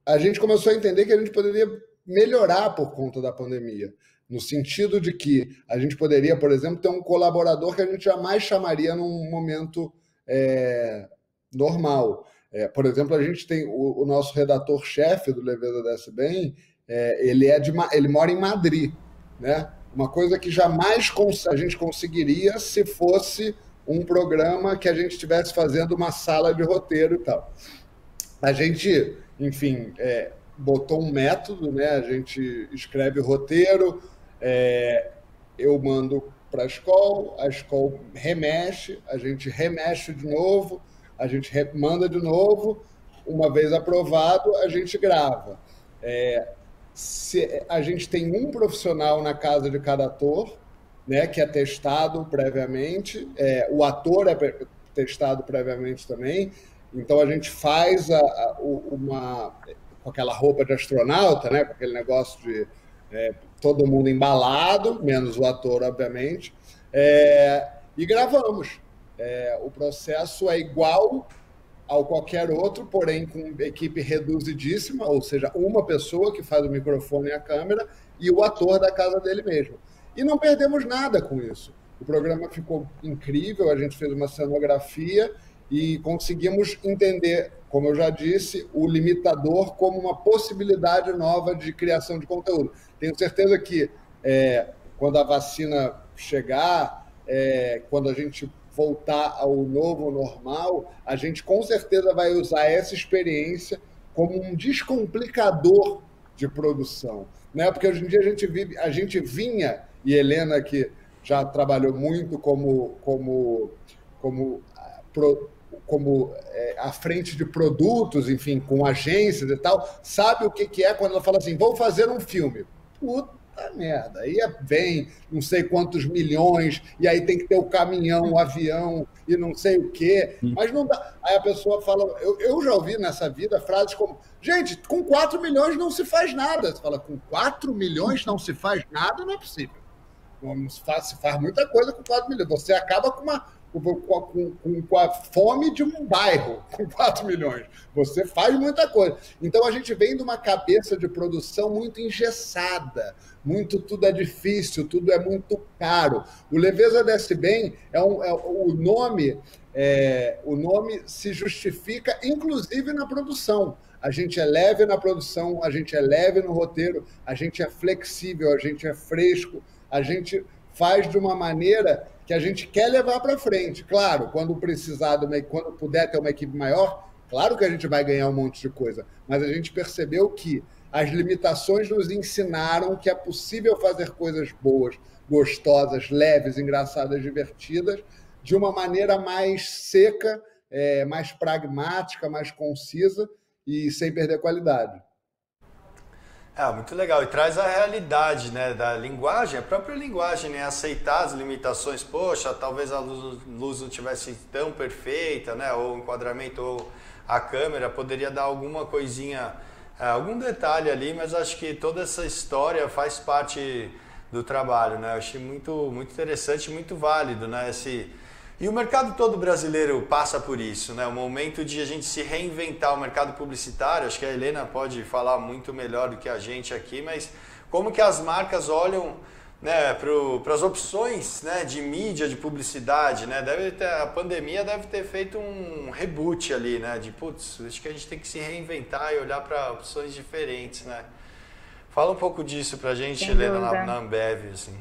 A gente começou a entender que a gente poderia melhorar por conta da pandemia, no sentido de que a gente poderia, por exemplo, ter um colaborador que a gente jamais chamaria num momento normal. Por exemplo, a gente tem o nosso redator-chefe do Leveza Desce Bem, ele mora em Madrid, né? Uma coisa que jamais a gente conseguiria se fosse um programa que a gente estivesse fazendo uma sala de roteiro e tal. A gente, enfim, botou um método, né? A gente escreve o roteiro, eu mando para a escola remexe, a gente remexe de novo, a gente manda de novo, uma vez aprovado, a gente grava. A gente tem um profissional na casa de cada ator, né, que é testado previamente, o ator é testado previamente também, então a gente faz com aquela roupa de astronauta, né, com aquele negócio de todo mundo embalado, menos o ator, obviamente, e gravamos. O processo é igual ao qualquer outro, porém com equipe reduzidíssima, ou seja, uma pessoa que faz o microfone e a câmera e o ator da casa dele mesmo. E não perdemos nada com isso. O programa ficou incrível, a gente fez uma cenografia e conseguimos entender, como eu já disse, o limitador como uma possibilidade nova de criação de conteúdo. Tenho certeza que quando a vacina chegar, quando a gente voltar ao novo normal, a gente com certeza vai usar essa experiência como um descomplicador de produção, né? Porque hoje em dia a gente vinha, e Helena, que já trabalhou muito como à frente de produtos, enfim, com agências e tal, sabe o que é quando ela fala assim, vou fazer um filme. Puta merda, aí vem não sei quantos milhões, e aí tem que ter o caminhão, o avião, e não sei o quê, mas não dá. Aí a pessoa fala, eu já ouvi nessa vida frases como, gente, com 4 milhões não se faz nada. Você fala, com 4 milhões não se faz nada? Não é possível. Se faz muita coisa com 4 milhões. Você acaba com a fome de um bairro com 4 milhões. Você faz muita coisa. Então, a gente vem de uma cabeça de produção muito engessada, tudo é difícil, tudo é muito caro. O Leveza Desce Bem, o nome se justifica, inclusive, na produção. A gente é leve na produção, a gente é leve no roteiro, a gente é flexível, a gente é fresco, a gente faz de uma maneira que a gente quer levar para frente. Claro, quando puder ter uma equipe maior, claro que a gente vai ganhar um monte de coisa, mas a gente percebeu que as limitações nos ensinaram que é possível fazer coisas boas, gostosas, leves, engraçadas, divertidas, de uma maneira mais seca, mais pragmática, mais concisa e sem perder qualidade. Muito legal. E traz a realidade, né, da linguagem, a própria linguagem, né, aceitar as limitações. Poxa, talvez a luz não tivesse tão perfeita, né, ou o enquadramento, ou a câmera poderia dar alguma coisinha, algum detalhe ali, mas acho que toda essa história faz parte do trabalho, né? Eu achei muito, muito interessante, muito válido, né? E o mercado todo brasileiro passa por isso, né? O momento de a gente se reinventar, o mercado publicitário, acho que a Helena pode falar muito melhor do que a gente aqui, mas como que as marcas olham, né, para as opções, né, de mídia, de publicidade, né? A pandemia deve ter feito um reboot ali, né? De, putz, acho que a gente tem que se reinventar e olhar para opções diferentes, né? Fala um pouco disso pra gente, Helena, na Ambev, assim.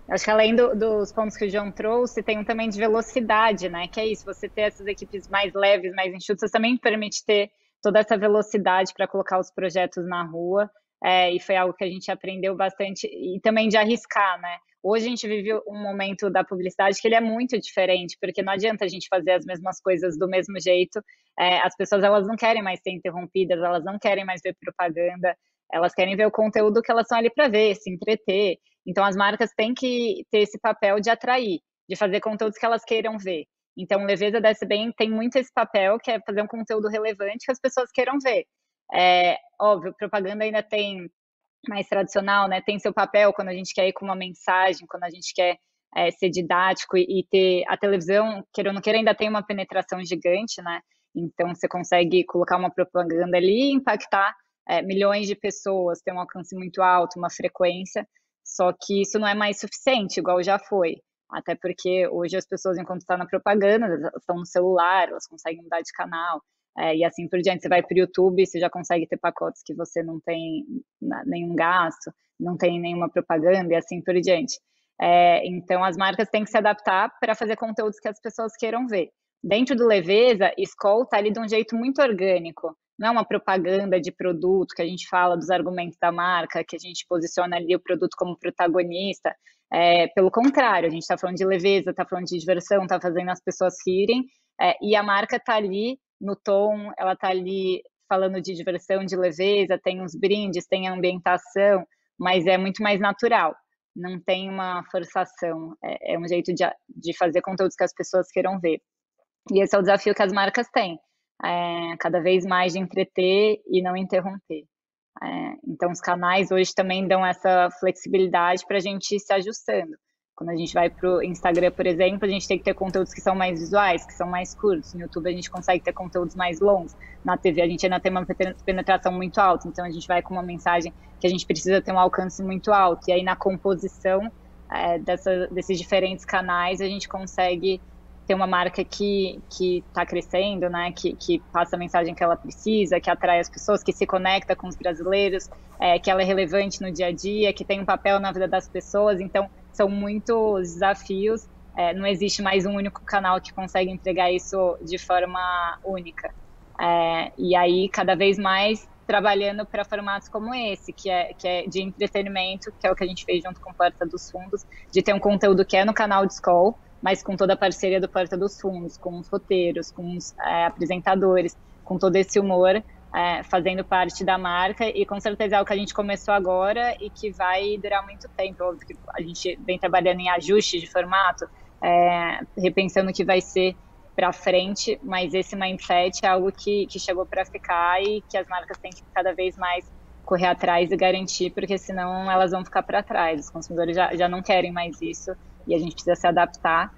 Acho que além dos pontos que o João trouxe, tem um também de velocidade, né? Que é isso, você ter essas equipes mais leves, mais enxutas, também permite ter toda essa velocidade para colocar os projetos na rua. E foi algo que a gente aprendeu bastante, e também de arriscar, né? Hoje a gente vive um momento da publicidade que ele é muito diferente, porque não adianta a gente fazer as mesmas coisas do mesmo jeito. As pessoas, elas não querem mais ser interrompidas, elas não querem mais ver propaganda, elas querem ver o conteúdo que elas estão ali para ver, se entreter. Então, as marcas têm que ter esse papel de atrair, de fazer conteúdos que elas queiram ver. Então, o Leveza Desce Bem tem muito esse papel, que é fazer um conteúdo relevante que as pessoas queiram ver. Óbvio, propaganda ainda tem mais tradicional, né, tem seu papel quando a gente quer ir com uma mensagem, quando a gente quer ser didático e ter a televisão, queira ou não queira, ainda tem uma penetração gigante, né? Então você consegue colocar uma propaganda ali e impactar milhões de pessoas, ter um alcance muito alto, uma frequência, só que isso não é mais suficiente, igual já foi. Até porque hoje as pessoas, enquanto estão na propaganda, estão no celular, elas conseguem mudar de canal, e assim por diante. Você vai para o YouTube, você já consegue ter pacotes que você não tem nenhum gasto, não tem nenhuma propaganda, e assim por diante. Então, as marcas têm que se adaptar para fazer conteúdos que as pessoas queiram ver. Dentro do Leveza, Skol está ali de um jeito muito orgânico. Não é uma propaganda de produto que a gente fala dos argumentos da marca, que a gente posiciona ali o produto como protagonista. Pelo contrário, a gente está falando de leveza, está falando de diversão, está fazendo as pessoas rirem, e a marca está ali no tom, ela está ali falando de diversão, de leveza, tem os brindes, tem a ambientação, mas é muito mais natural, não tem uma forçação, é um jeito de fazer conteúdos que as pessoas queiram ver. E esse é o desafio que as marcas têm, cada vez mais de entreter e não interromper. Então, os canais hoje também dão essa flexibilidade para a gente ir se ajustando. Quando a gente vai para o Instagram, por exemplo, a gente tem que ter conteúdos que são mais visuais, que são mais curtos. No YouTube, a gente consegue ter conteúdos mais longos. Na TV, a gente ainda tem uma penetração muito alta. Então, a gente vai com uma mensagem que a gente precisa ter um alcance muito alto. E aí, na composição desses diferentes canais, a gente consegue ter uma marca que está crescendo, né? Que passa a mensagem que ela precisa, que atrai as pessoas, que se conecta com os brasileiros, que ela é relevante no dia a dia, que tem um papel na vida das pessoas. Então, são muitos desafios. Não existe mais um único canal que consegue entregar isso de forma única. E aí, cada vez mais, trabalhando para formatos como esse, que é de entretenimento, que é o que a gente fez junto com o Porta dos Fundos, de ter um conteúdo que é no canal de Skol, mas com toda a parceria do Porta dos Fundos, com os roteiros, com os apresentadores, com todo esse humor, fazendo parte da marca, e com certeza é o que a gente começou agora e que vai durar muito tempo. Óbvio que a gente vem trabalhando em ajustes de formato, repensando o que vai ser para frente, mas esse mindset é algo que chegou para ficar e que as marcas têm que cada vez mais correr atrás e garantir, porque senão elas vão ficar para trás. Os consumidores já não querem mais isso, e a gente precisa se adaptar,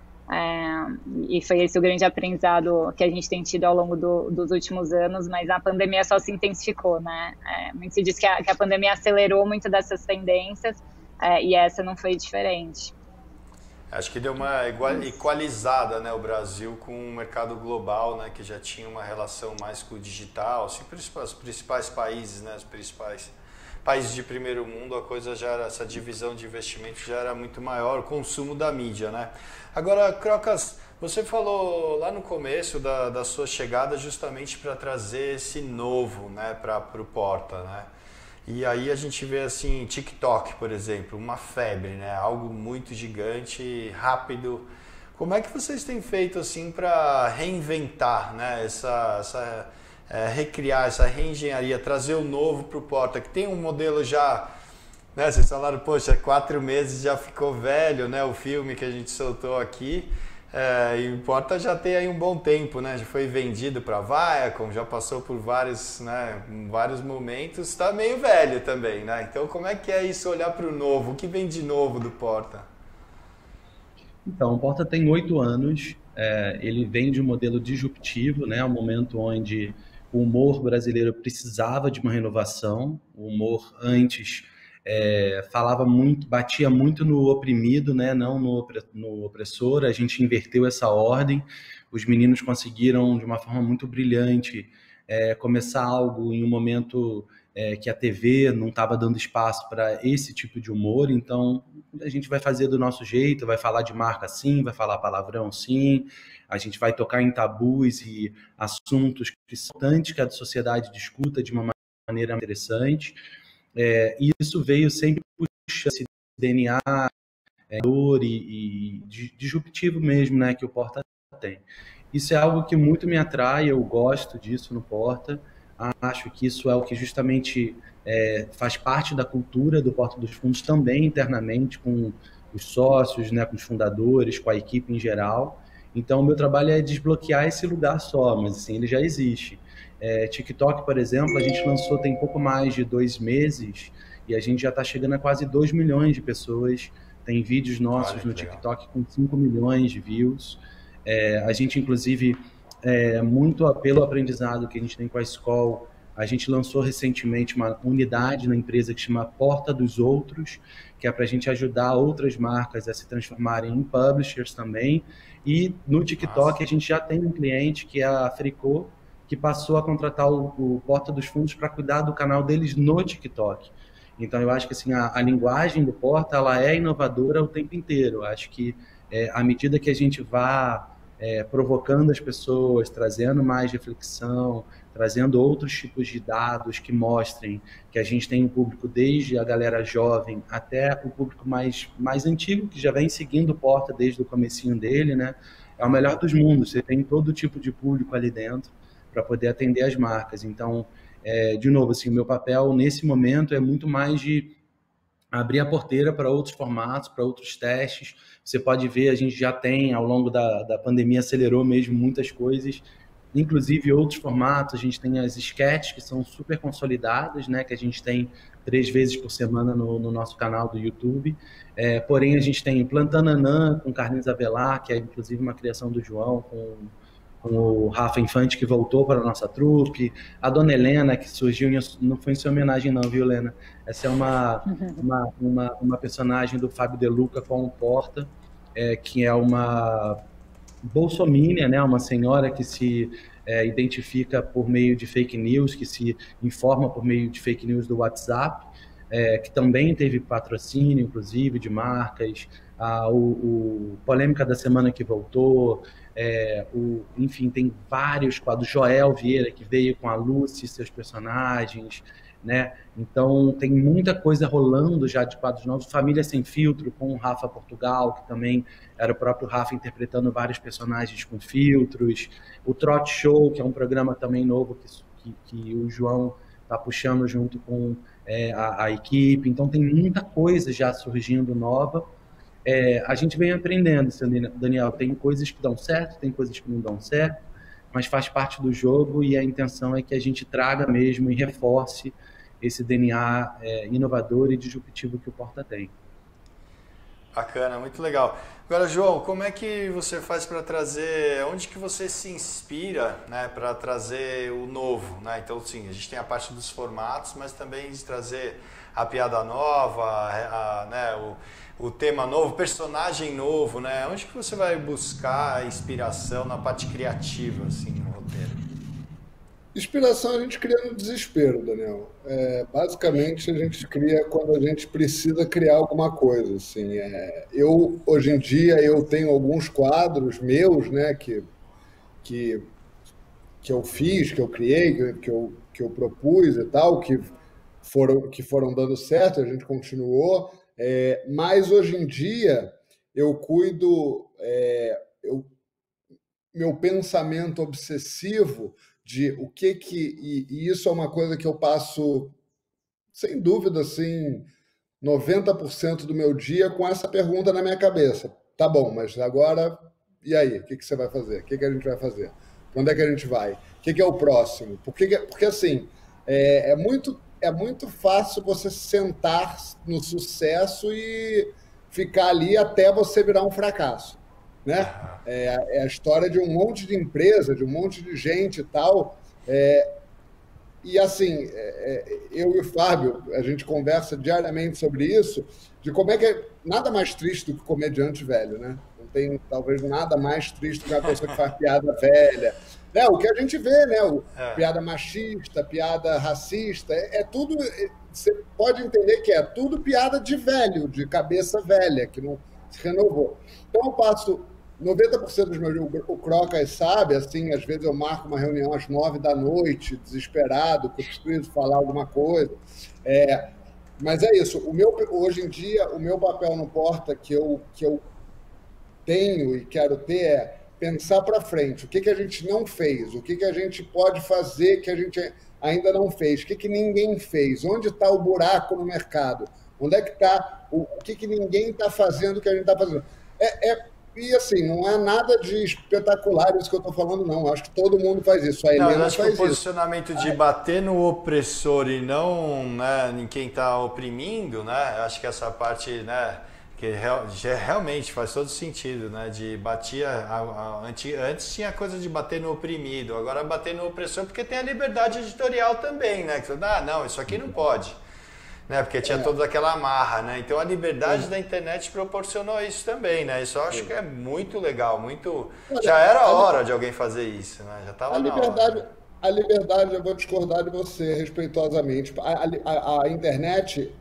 e foi esse o grande aprendizado que a gente tem tido ao longo dos últimos anos, mas a pandemia só se intensificou, né? Muito se diz que a pandemia acelerou muito dessas tendências, e essa não foi diferente. Acho que deu uma equalizada, né, o Brasil com o mercado global, né, que já tinha uma relação mais com o digital, assim, os principais países, né, os principais países de primeiro mundo, a coisa já era, essa divisão de investimento já era muito maior, o consumo da mídia, né? Agora, Crocas, você falou lá no começo da sua chegada justamente para trazer esse novo, né, para o Porta, né? E aí a gente vê assim, TikTok, por exemplo, uma febre, né? Algo muito gigante, rápido. Como é que vocês têm feito assim para reinventar, né, recriar essa reengenharia, trazer o novo para o Porta, que tem um modelo já, né, vocês falaram, poxa, 4 meses já ficou velho, né, o filme que a gente soltou aqui, e o Porta já tem aí um bom tempo, né, já foi vendido para a Viacom, já passou por vários momentos, está meio velho também, né, então como é que é isso, olhar para o novo, o que vem de novo do Porta? Então, o Porta tem 8 anos, ele vem de um modelo disruptivo, né, um momento onde o humor brasileiro precisava de uma renovação. O humor antes falava muito, batia muito no oprimido, né? Não no opressor. A gente inverteu essa ordem. Os meninos conseguiram, de uma forma muito brilhante, começar algo em um momento que a TV não estava dando espaço para esse tipo de humor. Então, a gente vai fazer do nosso jeito, vai falar de marca sim, vai falar palavrão sim, a gente vai tocar em tabus e assuntos que são importantes que a sociedade discuta de uma maneira interessante. E isso veio sempre puxando esse DNA dor e disruptivo mesmo, né, que o Porta tem. Isso é algo que muito me atrai, eu gosto disso no Porta. Acho que isso é o que justamente faz parte da cultura do Porta dos Fundos também internamente, com os sócios, né, com os fundadores, com a equipe em geral. Então, o meu trabalho é desbloquear esse lugar só, mas assim, ele já existe. TikTok, por exemplo, a gente lançou tem pouco mais de 2 meses e a gente já está chegando a quase 2 milhões de pessoas. Tem vídeos nossos no TikTok com 5 milhões de views. A gente, inclusive, muito pelo aprendizado que a gente tem com a Skol, a gente lançou recentemente uma unidade na empresa que chama Porta dos Outros, que é para a gente ajudar outras marcas a se transformarem em publishers também. E no TikTok a gente já tem um cliente, que é a Fricô, que passou a contratar o Porta dos Fundos para cuidar do canal deles no TikTok. Então eu acho que assim, a linguagem do Porta, ela é inovadora o tempo inteiro. Eu acho que à medida que a gente vá provocando as pessoas, trazendo mais reflexão, trazendo outros tipos de dados que mostrem que a gente tem um público desde a galera jovem até o público mais antigo, que já vem seguindo o Porta desde o comecinho dele, né? É o melhor dos mundos, você tem todo tipo de público ali dentro para poder atender as marcas. Então, de novo, assim, o meu papel nesse momento é muito mais de abrir a porteira para outros formatos, para outros testes. Você pode ver, a gente já tem, ao longo da pandemia, acelerou mesmo muitas coisas, inclusive outros formatos. A gente tem as sketches, que são super consolidadas, né, que a gente tem 3 vezes por semana no nosso canal do YouTube. Porém, a gente tem Plantananã, com Carlinhos Avelar, que é inclusive uma criação do João, com o Rafa Infante, que voltou para a nossa trupe, a Dona Helena, que surgiu, não foi em sua homenagem não, viu, Helena? Essa é uma personagem do Fábio De Luca com o Porta, que é uma bolsominion, né? Uma senhora que se identifica por meio de fake news, que se informa por meio de fake news do WhatsApp, que também teve patrocínio, inclusive, de marcas, o Polêmica da Semana que voltou, enfim, tem vários quadros, Joel Vieira, que veio com a Lucy e seus personagens, né? Então tem muita coisa rolando já de quadros novos. Família Sem Filtro, com o Rafa Portugal, que também era o próprio Rafa interpretando vários personagens com filtros, o Trot Show, que é um programa também novo que o João está puxando junto com a equipe. Então tem muita coisa já surgindo nova. A gente vem aprendendo, Daniel, tem coisas que dão certo, tem coisas que não dão certo, mas faz parte do jogo, e a intenção é que a gente traga mesmo e reforce esse DNA inovador e disruptivo que o Porta tem. Bacana, muito legal. Agora, João, como é que você faz para trazer, onde que você se inspira, né, para trazer o novo, né? Então, sim, a gente tem a parte dos formatos, mas também de trazer a piada nova, né, o tema novo, personagem novo, né? Onde que você vai buscar a inspiração na parte criativa, assim, no roteiro? Inspiração a gente cria no desespero, Daniel. Basicamente, a gente cria quando a gente precisa criar alguma coisa. Assim. Hoje em dia, eu tenho alguns quadros meus, né, que eu fiz, que eu criei, que eu propus e tal, que foram dando certo, a gente continuou. Mas, hoje em dia, eu cuido... meu pensamento obsessivo de o que e isso é uma coisa que eu passo, sem dúvida, assim, 90% do meu dia com essa pergunta na minha cabeça. Tá bom, mas agora, e aí? O que você vai fazer? O que a gente vai fazer? Para onde é que a gente vai? O que é o próximo? Porque assim, é muito fácil você sentar no sucesso e ficar ali até você virar um fracasso. Né? É a história de um monte de empresa, de um monte de gente e tal. E assim, eu e o Fábio, a gente conversa diariamente sobre isso, de como é que é nada mais triste do que comediante velho, né? Não tem talvez nada mais triste do que uma pessoa que faz piada velha. Né? O que a gente vê, né? Piada machista, piada racista, tudo. Você pode entender que é tudo piada de velho, de cabeça velha, que não se renovou. Então eu passo 90% dos meus dias, o Crocas sabe, assim, às vezes eu marco uma reunião às 9 da noite, desesperado, que eu preciso falar alguma coisa. Mas é isso. Hoje em dia, o meu papel no Porta que eu tenho e quero ter é pensar para frente. O que a gente não fez? O que a gente pode fazer que a gente ainda não fez? O que ninguém fez? Onde está o buraco no mercado? Onde é que está? O que ninguém está fazendo que a gente está fazendo? E assim, não é nada de espetacular isso que eu estou falando, não. Acho que todo mundo faz isso. A Não, eu Helena acho que faz o posicionamento de bater no opressor e não, né, em quem está oprimindo, né? Acho que essa parte, né, que realmente faz todo sentido, né? De antes tinha coisa de bater no oprimido, agora bater no opressor porque tem a liberdade editorial também, né? Que você, não, isso aqui não pode. Né, porque tinha toda aquela amarra, né? Então a liberdade da internet proporcionou isso também, né? Isso eu acho que é muito legal, muito. Já era a hora de alguém fazer isso, né? Já estava na hora. A liberdade, eu vou discordar de você respeitosamente. A internet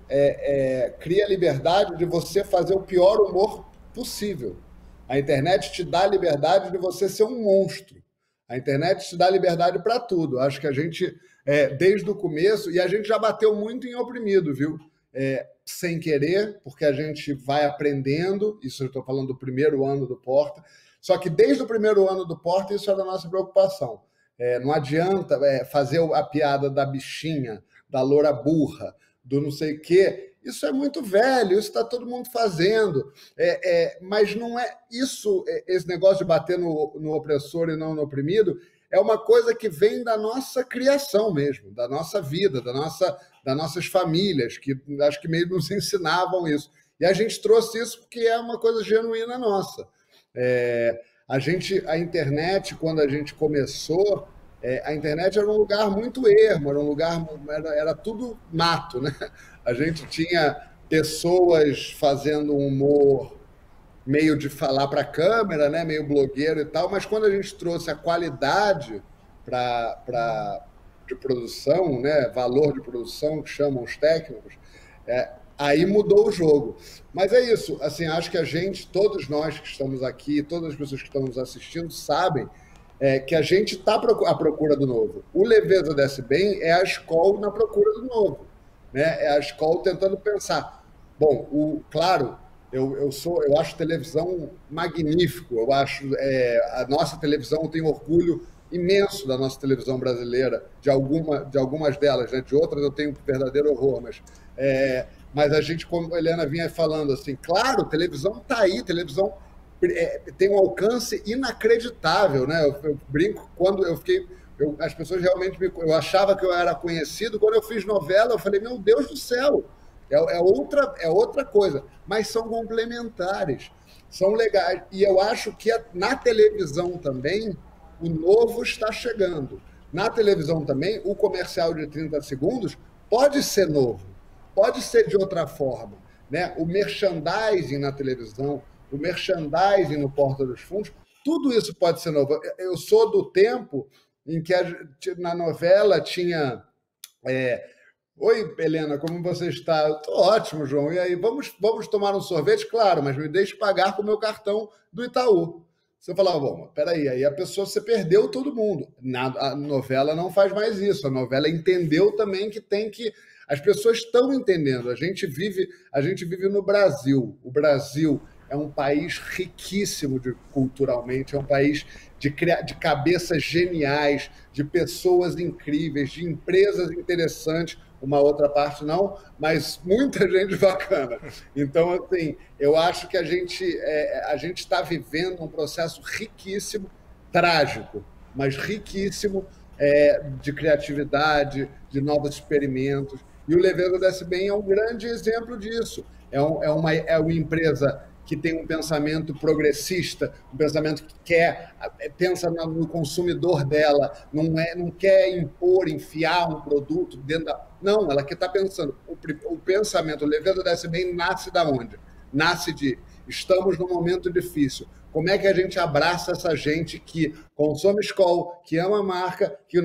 cria a liberdade de você fazer o pior humor possível. A internet te dá a liberdade de você ser um monstro. A internet te dá liberdade para tudo. Acho que a gente, desde o começo, e a gente já bateu muito em oprimido, viu? Sem querer, porque a gente vai aprendendo, isso eu estou falando do primeiro ano do Porta, só que desde o primeiro ano do Porta isso era a nossa preocupação. Não adianta fazer a piada da bichinha, da loura burra, do não sei o quê. Isso é muito velho, isso está todo mundo fazendo. Mas não é isso, esse negócio de bater no opressor e não no oprimido, é uma coisa que vem da nossa criação mesmo, da nossa vida, das nossas famílias, que acho que meio nos ensinavam isso. E a gente trouxe isso porque é uma coisa genuína nossa. A internet, quando a gente começou, a internet era um lugar muito ermo, era tudo mato, né? A gente tinha pessoas fazendo um humor meio de falar para a câmera, né? Meio blogueiro e tal, mas quando a gente trouxe a qualidade de produção, né? Valor de produção, que chamam os técnicos, aí mudou o jogo. Mas é isso, assim, acho que todos nós que estamos aqui, todas as pessoas que estão nos assistindo sabem que a gente está à procura do novo. O Leveza Desce Bem é a escola na procura do novo, né? É a escola tentando pensar. Bom, claro, eu acho televisão magnífico, eu acho a nossa televisão, eu tenho orgulho imenso da nossa televisão brasileira, de algumas delas, né? De outras eu tenho verdadeiro horror, mas a gente, como a Helena vinha falando, assim, claro, televisão está aí, televisão tem um alcance inacreditável, né? Eu brinco, quando as pessoas realmente eu achava que eu era conhecido, quando eu fiz novela, eu falei, meu Deus do céu, é outra coisa, mas são complementares, são legais, e eu acho que na televisão também, o novo está chegando. Na televisão também, o comercial de 30 segundos pode ser novo, pode ser de outra forma, né? O merchandising na televisão, o merchandising no Porta dos Fundos, tudo isso pode ser novo. Eu sou do tempo em que na novela tinha... Oi, Helena, como você está? Estou ótimo, João. E aí, vamos tomar um sorvete? Claro, mas me deixe pagar com o meu cartão do Itaú. Você falava, bom, peraí, aí a pessoa, você perdeu todo mundo. A novela não faz mais isso. A novela entendeu também que tem que... As pessoas estão entendendo. A gente vive no Brasil. O Brasil é um país riquíssimo culturalmente, é um país de cabeças geniais, de pessoas incríveis, de empresas interessantes, uma outra parte não, mas muita gente bacana. Então, assim, eu acho que a gente está vivendo um processo riquíssimo, trágico, mas riquíssimo de criatividade, de novos experimentos. E o Leveza Desce Bem é um grande exemplo disso. É uma empresa que tem um pensamento progressista, um pensamento que pensa no consumidor dela, não quer enfiar um produto dentro da... Não, ela que está pensando. O pensamento, o Leveza Desce Bem nasce da onde? Nasce de estamos num momento difícil. Como é que a gente abraça essa gente que consome Skol, que ama a marca, que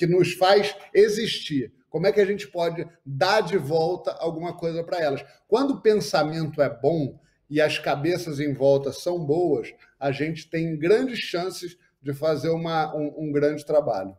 nos faz existir? Como é que a gente pode dar de volta alguma coisa para elas? Quando o pensamento é bom e as cabeças em volta são boas, a gente tem grandes chances de fazer um grande trabalho.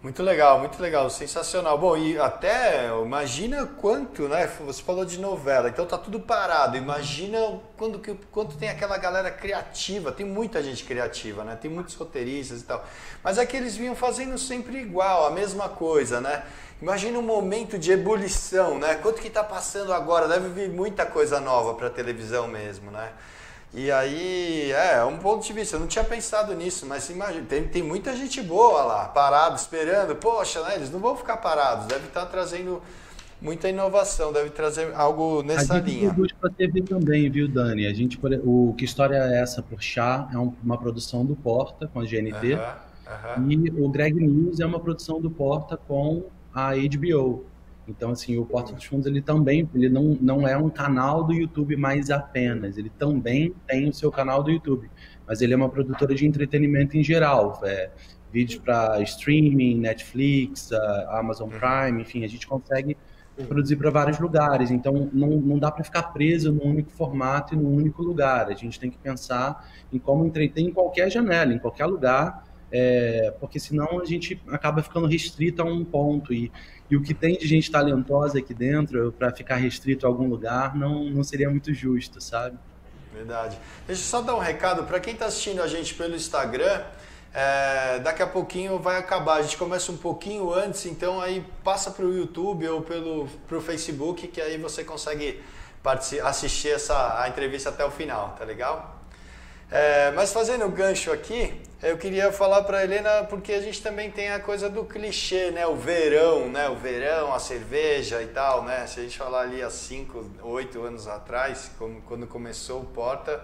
muito legal, sensacional. Bom, e até imagina quanto, né? Você falou de novela, então tá tudo parado. Imagina quanto tem aquela galera criativa, tem muita gente criativa, né? Tem muitos roteiristas e tal. Mas é que eles vinham fazendo sempre igual, a mesma coisa, né? Imagina um momento de ebulição, né? Quanto que tá passando agora? Deve vir muita coisa nova pra televisão mesmo, né? E aí, é um ponto de vista, eu não tinha pensado nisso, mas imagina, tem muita gente boa lá, parado, esperando, poxa, né, eles não vão ficar parados, deve estar trazendo muita inovação, deve trazer algo nessa linha. A gente produz para TV também, viu, Dani? O Que História é Essa, por Chá, é uma produção do Porta, com a GNT, e o Greg News é uma produção do Porta com a HBO. Então, assim, o Porta dos Fundos, ele não é um canal do YouTube mais apenas, ele também tem o seu canal do YouTube, mas ele é uma produtora de entretenimento em geral, vídeos para streaming, Netflix, Amazon Prime, enfim, a gente consegue produzir para vários lugares, então não dá para ficar preso num único formato e num único lugar, a gente tem que pensar em como entreter em qualquer janela, em qualquer lugar, porque senão a gente acaba ficando restrito a um ponto, e o que tem de gente talentosa aqui dentro para ficar restrito a algum lugar não seria muito justo, sabe? Verdade. Deixa eu só dar um recado para quem está assistindo a gente pelo Instagram. Daqui a pouquinho vai acabar, a gente começa um pouquinho antes, então aí passa para o YouTube ou pro Facebook, que aí você consegue assistir a entrevista até o final, tá legal? Mas fazendo o gancho aqui, eu queria falar para a Helena, porque a gente também tem a coisa do clichê, né? O verão, a cerveja e tal, né? Se a gente falar ali há 5, 8 anos atrás, quando começou o Porta,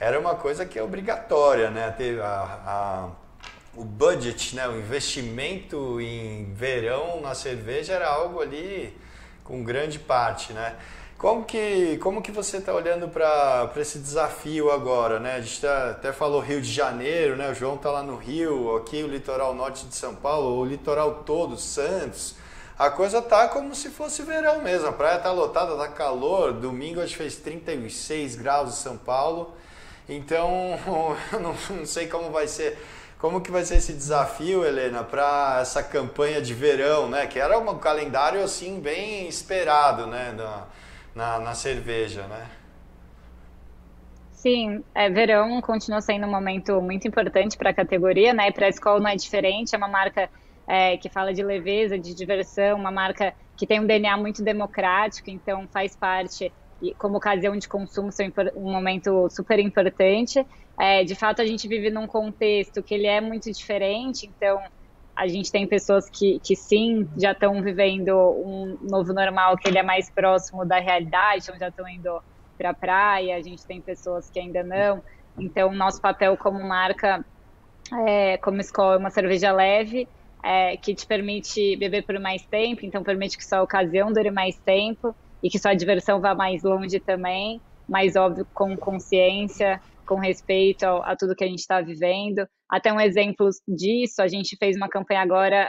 era uma coisa que é obrigatória, né? Ter o budget, né? O investimento em verão na cerveja era algo ali com grande parte, né? Como que você está olhando para esse desafio agora, né? A gente até falou Rio de Janeiro, né? O João está lá no Rio, aqui o litoral norte de São Paulo, o litoral todo, Santos. A coisa tá como se fosse verão mesmo, a praia tá lotada, tá calor. Domingo a gente fez 36 graus em São Paulo, então eu não sei como vai ser. Como que vai ser esse desafio, Helena, para essa campanha de verão, né? Que era um calendário assim bem esperado, né? Na cerveja, né? Sim, verão continua sendo um momento muito importante para a categoria, né? E para a Skol não é diferente, é uma marca que fala de leveza, de diversão, uma marca que tem um DNA muito democrático, então faz parte, como ocasião de consumo, um momento super importante. De fato, a gente vive num contexto que ele é muito diferente, então a gente tem pessoas que sim, já estão vivendo um novo normal, que ele é mais próximo da realidade, então já estão indo para a praia, a gente tem pessoas que ainda não. Então, nosso papel como marca, como Skol, é uma cerveja leve, que te permite beber por mais tempo, então permite que sua ocasião dure mais tempo e que sua diversão vá mais longe também, mas óbvio, com consciência, com respeito a tudo que a gente está vivendo. Até um exemplo disso, a gente fez uma campanha agora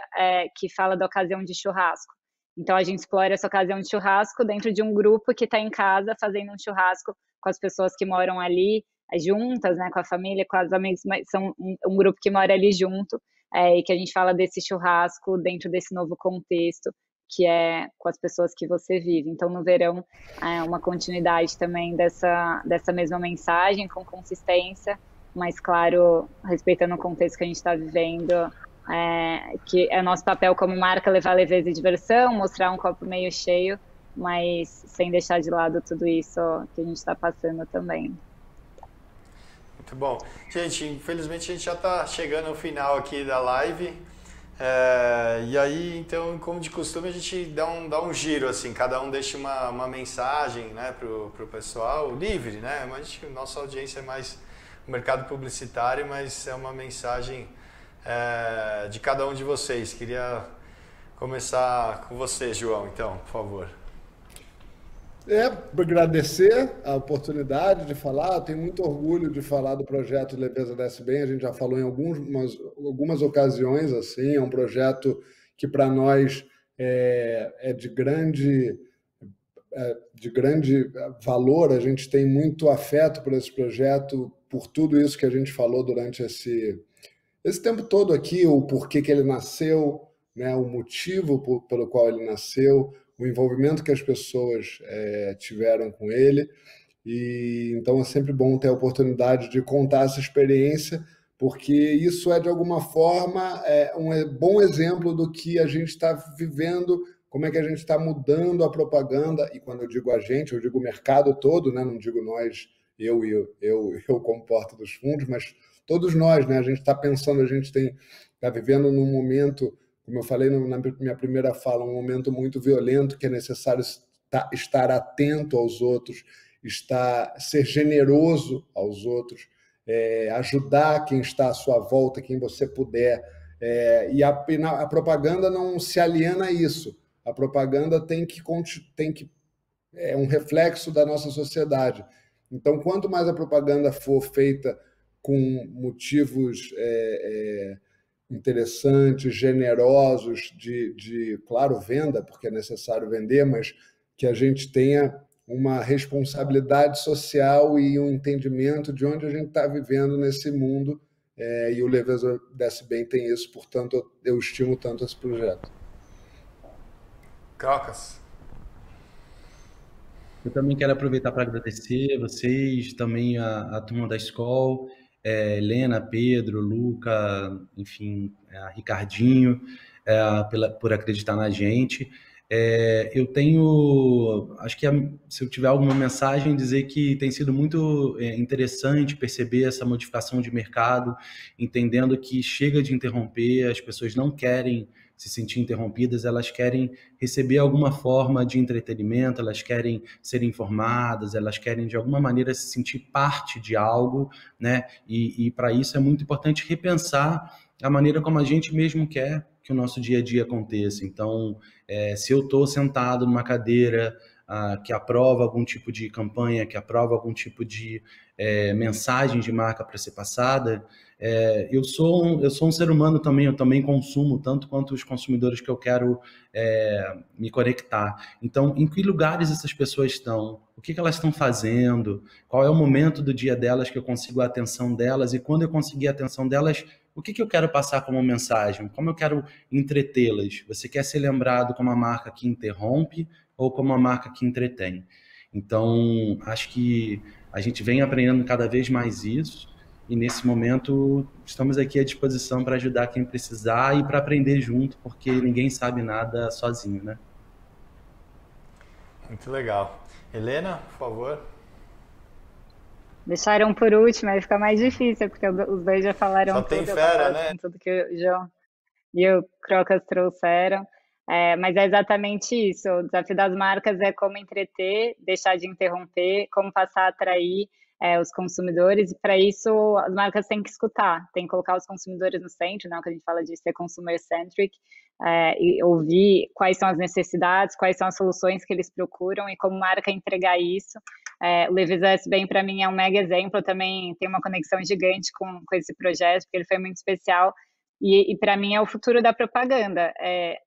que fala da ocasião de churrasco. Então, a gente explora essa ocasião de churrasco dentro de um grupo que está em casa fazendo um churrasco com as pessoas que moram ali juntas, né, com a família, com os amigos, mas são um grupo que mora ali junto, e que a gente fala desse churrasco dentro desse novo contexto, que é com as pessoas que você vive. Então, no verão, é uma continuidade também dessa mesma mensagem, com consistência, mas, claro, respeitando o contexto que a gente está vivendo, que é nosso papel como marca levar leveza e diversão, mostrar um copo meio cheio, mas sem deixar de lado tudo isso que a gente está passando também. Muito bom. Gente, infelizmente a gente já está chegando ao final aqui da live. E aí, então, como de costume, a gente dá um giro, assim, cada um deixa uma mensagem, né, pro pessoal, livre, né? Mas nossa audiência é mais o mercado publicitário, mas é uma mensagem de cada um de vocês. Queria começar com você, João, então, por favor. Agradecer a oportunidade de falar. Eu tenho muito orgulho de falar do projeto Leveza Desce Bem. A gente já falou em algumas ocasiões, assim. É um projeto que para nós é de grande valor. A gente tem muito afeto por esse projeto, por tudo isso que a gente falou durante esse tempo todo aqui, o porquê que ele nasceu, né, o motivo pelo qual ele nasceu, o envolvimento que as pessoas tiveram com ele. E então é sempre bom ter a oportunidade de contar essa experiência, porque isso é, de alguma forma, um bom exemplo do que a gente está vivendo, como é que a gente está mudando a propaganda. E quando eu digo a gente, eu digo o mercado todo, né? Não digo nós, eu como porta dos fundos, mas todos nós, né? A gente está pensando, a gente está vivendo num momento, como eu falei na minha primeira fala, um momento muito violento, que é necessário estar atento aos outros, ser generoso aos outros, ajudar quem está à sua volta, quem você puder. E a propaganda não se aliena a isso. A propaganda é um reflexo da nossa sociedade. Então, quanto mais a propaganda for feita com motivos interessantes, generosos, claro, venda, porque é necessário vender, mas que a gente tenha uma responsabilidade social e um entendimento de onde a gente está vivendo nesse mundo, e o Leveza Desce Bem tem isso, portanto, eu estimo tanto esse projeto. Crocas. Eu também quero aproveitar para agradecer vocês, também a turma da Skol, Helena, Pedro, Luca, enfim, Ricardinho, por acreditar na gente. Eu tenho, acho que se eu tiver alguma mensagem, dizer que tem sido muito interessante perceber essa modificação de mercado, entendendo que chega de interromper, as pessoas não querem se sentir interrompidas, elas querem receber alguma forma de entretenimento, elas querem ser informadas, elas querem de alguma maneira se sentir parte de algo, né? E para isso é muito importante repensar a maneira como a gente mesmo quer que o nosso dia a dia aconteça. Então, se eu estou sentado numa cadeira que aprova algum tipo de campanha, que aprova algum tipo de mensagem de marca para ser passada, eu sou um ser humano também, eu também consumo tanto quanto os consumidores que eu quero me conectar. Então, em que lugares essas pessoas estão? O que elas estão fazendo? Qual é o momento do dia delas que eu consigo a atenção delas? E quando eu conseguir a atenção delas, o que eu quero passar como mensagem? Como eu quero entretê-las? Você quer ser lembrado como a marca que interrompe ou como a marca que entretém? Então, acho que a gente vem aprendendo cada vez mais isso, e nesse momento estamos aqui à disposição para ajudar quem precisar e para aprender junto, porque ninguém sabe nada sozinho, né? Muito legal. Helena, por favor. Deixaram por último, aí fica mais difícil, porque os dois já falaram Só tudo. tem fera, né? Tudo que o João e o Crocas trouxeram. Mas é exatamente isso. O desafio das marcas é como entreter, deixar de interromper, como passar a atrair os consumidores. E para isso, as marcas têm que escutar, têm que colocar os consumidores no centro, né? O que a gente fala de ser consumer-centric, e ouvir quais são as necessidades, quais são as soluções que eles procuram e como marca entregar isso. O Leveza Desce Bem, para mim, é um mega exemplo. Eu também tenho uma conexão gigante com esse projeto, porque ele foi muito especial. E para mim é o futuro da propaganda.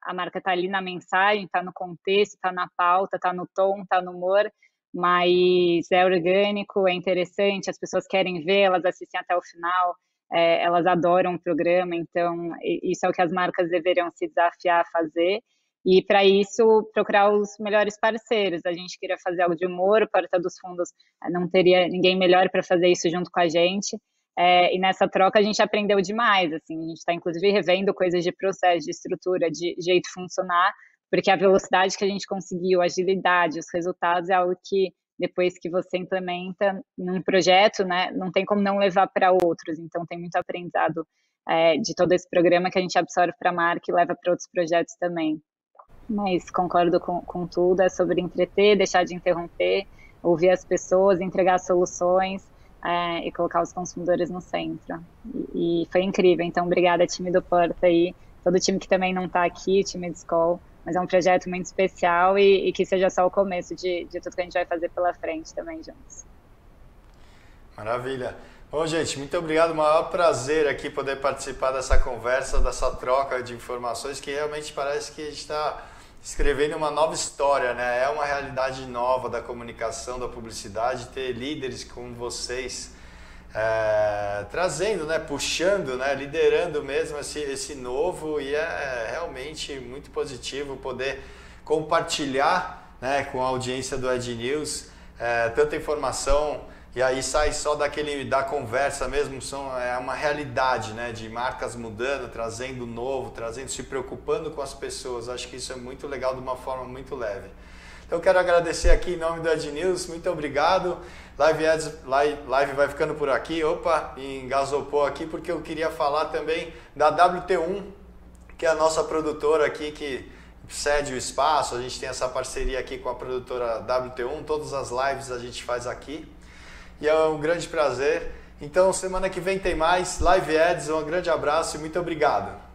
A marca está ali na mensagem, está no contexto, está na pauta, está no tom, está no humor, mas é orgânico, é interessante, as pessoas querem ver, elas assistem até o final, elas adoram o programa, então isso é o que as marcas deveriam se desafiar a fazer. E para isso, procurar os melhores parceiros. A gente queria fazer algo de humor, Porta dos Fundos não teria ninguém melhor para fazer isso junto com a gente. E nessa troca a gente aprendeu demais, assim, a gente está inclusive revendo coisas de processo, de estrutura, de jeito de funcionar, porque a velocidade que a gente conseguiu, a agilidade, os resultados é algo que depois que você implementa num projeto, né, não tem como não levar para outros. Então tem muito aprendizado de todo esse programa que a gente absorve para a marca e leva para outros projetos também. Mas concordo com tudo, é sobre entreter, deixar de interromper, ouvir as pessoas, entregar soluções, e colocar os consumidores no centro. E foi incrível, então obrigada, time do Porta aí, todo o time que também não está aqui, time de Skol, mas é um projeto muito especial e que seja só o começo de tudo que a gente vai fazer pela frente também juntos. Maravilha. Bom, gente, muito obrigado, maior prazer aqui poder participar dessa conversa, dessa troca de informações, que realmente parece que a gente está escrevendo uma nova história, né? É uma realidade nova da comunicação, da publicidade, ter líderes como vocês trazendo, né, puxando, né, liderando mesmo esse novo, e é realmente muito positivo poder compartilhar, né, com a audiência do Ed News tanta informação, e aí sai só da conversa mesmo, é uma realidade, né, de marcas mudando, trazendo novo, se preocupando com as pessoas. Acho que isso é muito legal, de uma forma muito leve. Então eu quero agradecer aqui em nome do Ed News, muito obrigado. Live vai ficando por aqui. Opa, engasopou aqui porque eu queria falar também da WT1, que é a nossa produtora aqui que cede o espaço. A gente tem essa parceria aqui com a produtora WT1, todas as lives a gente faz aqui. E é um grande prazer. Então semana que vem tem mais Live Ads, um grande abraço e muito obrigado.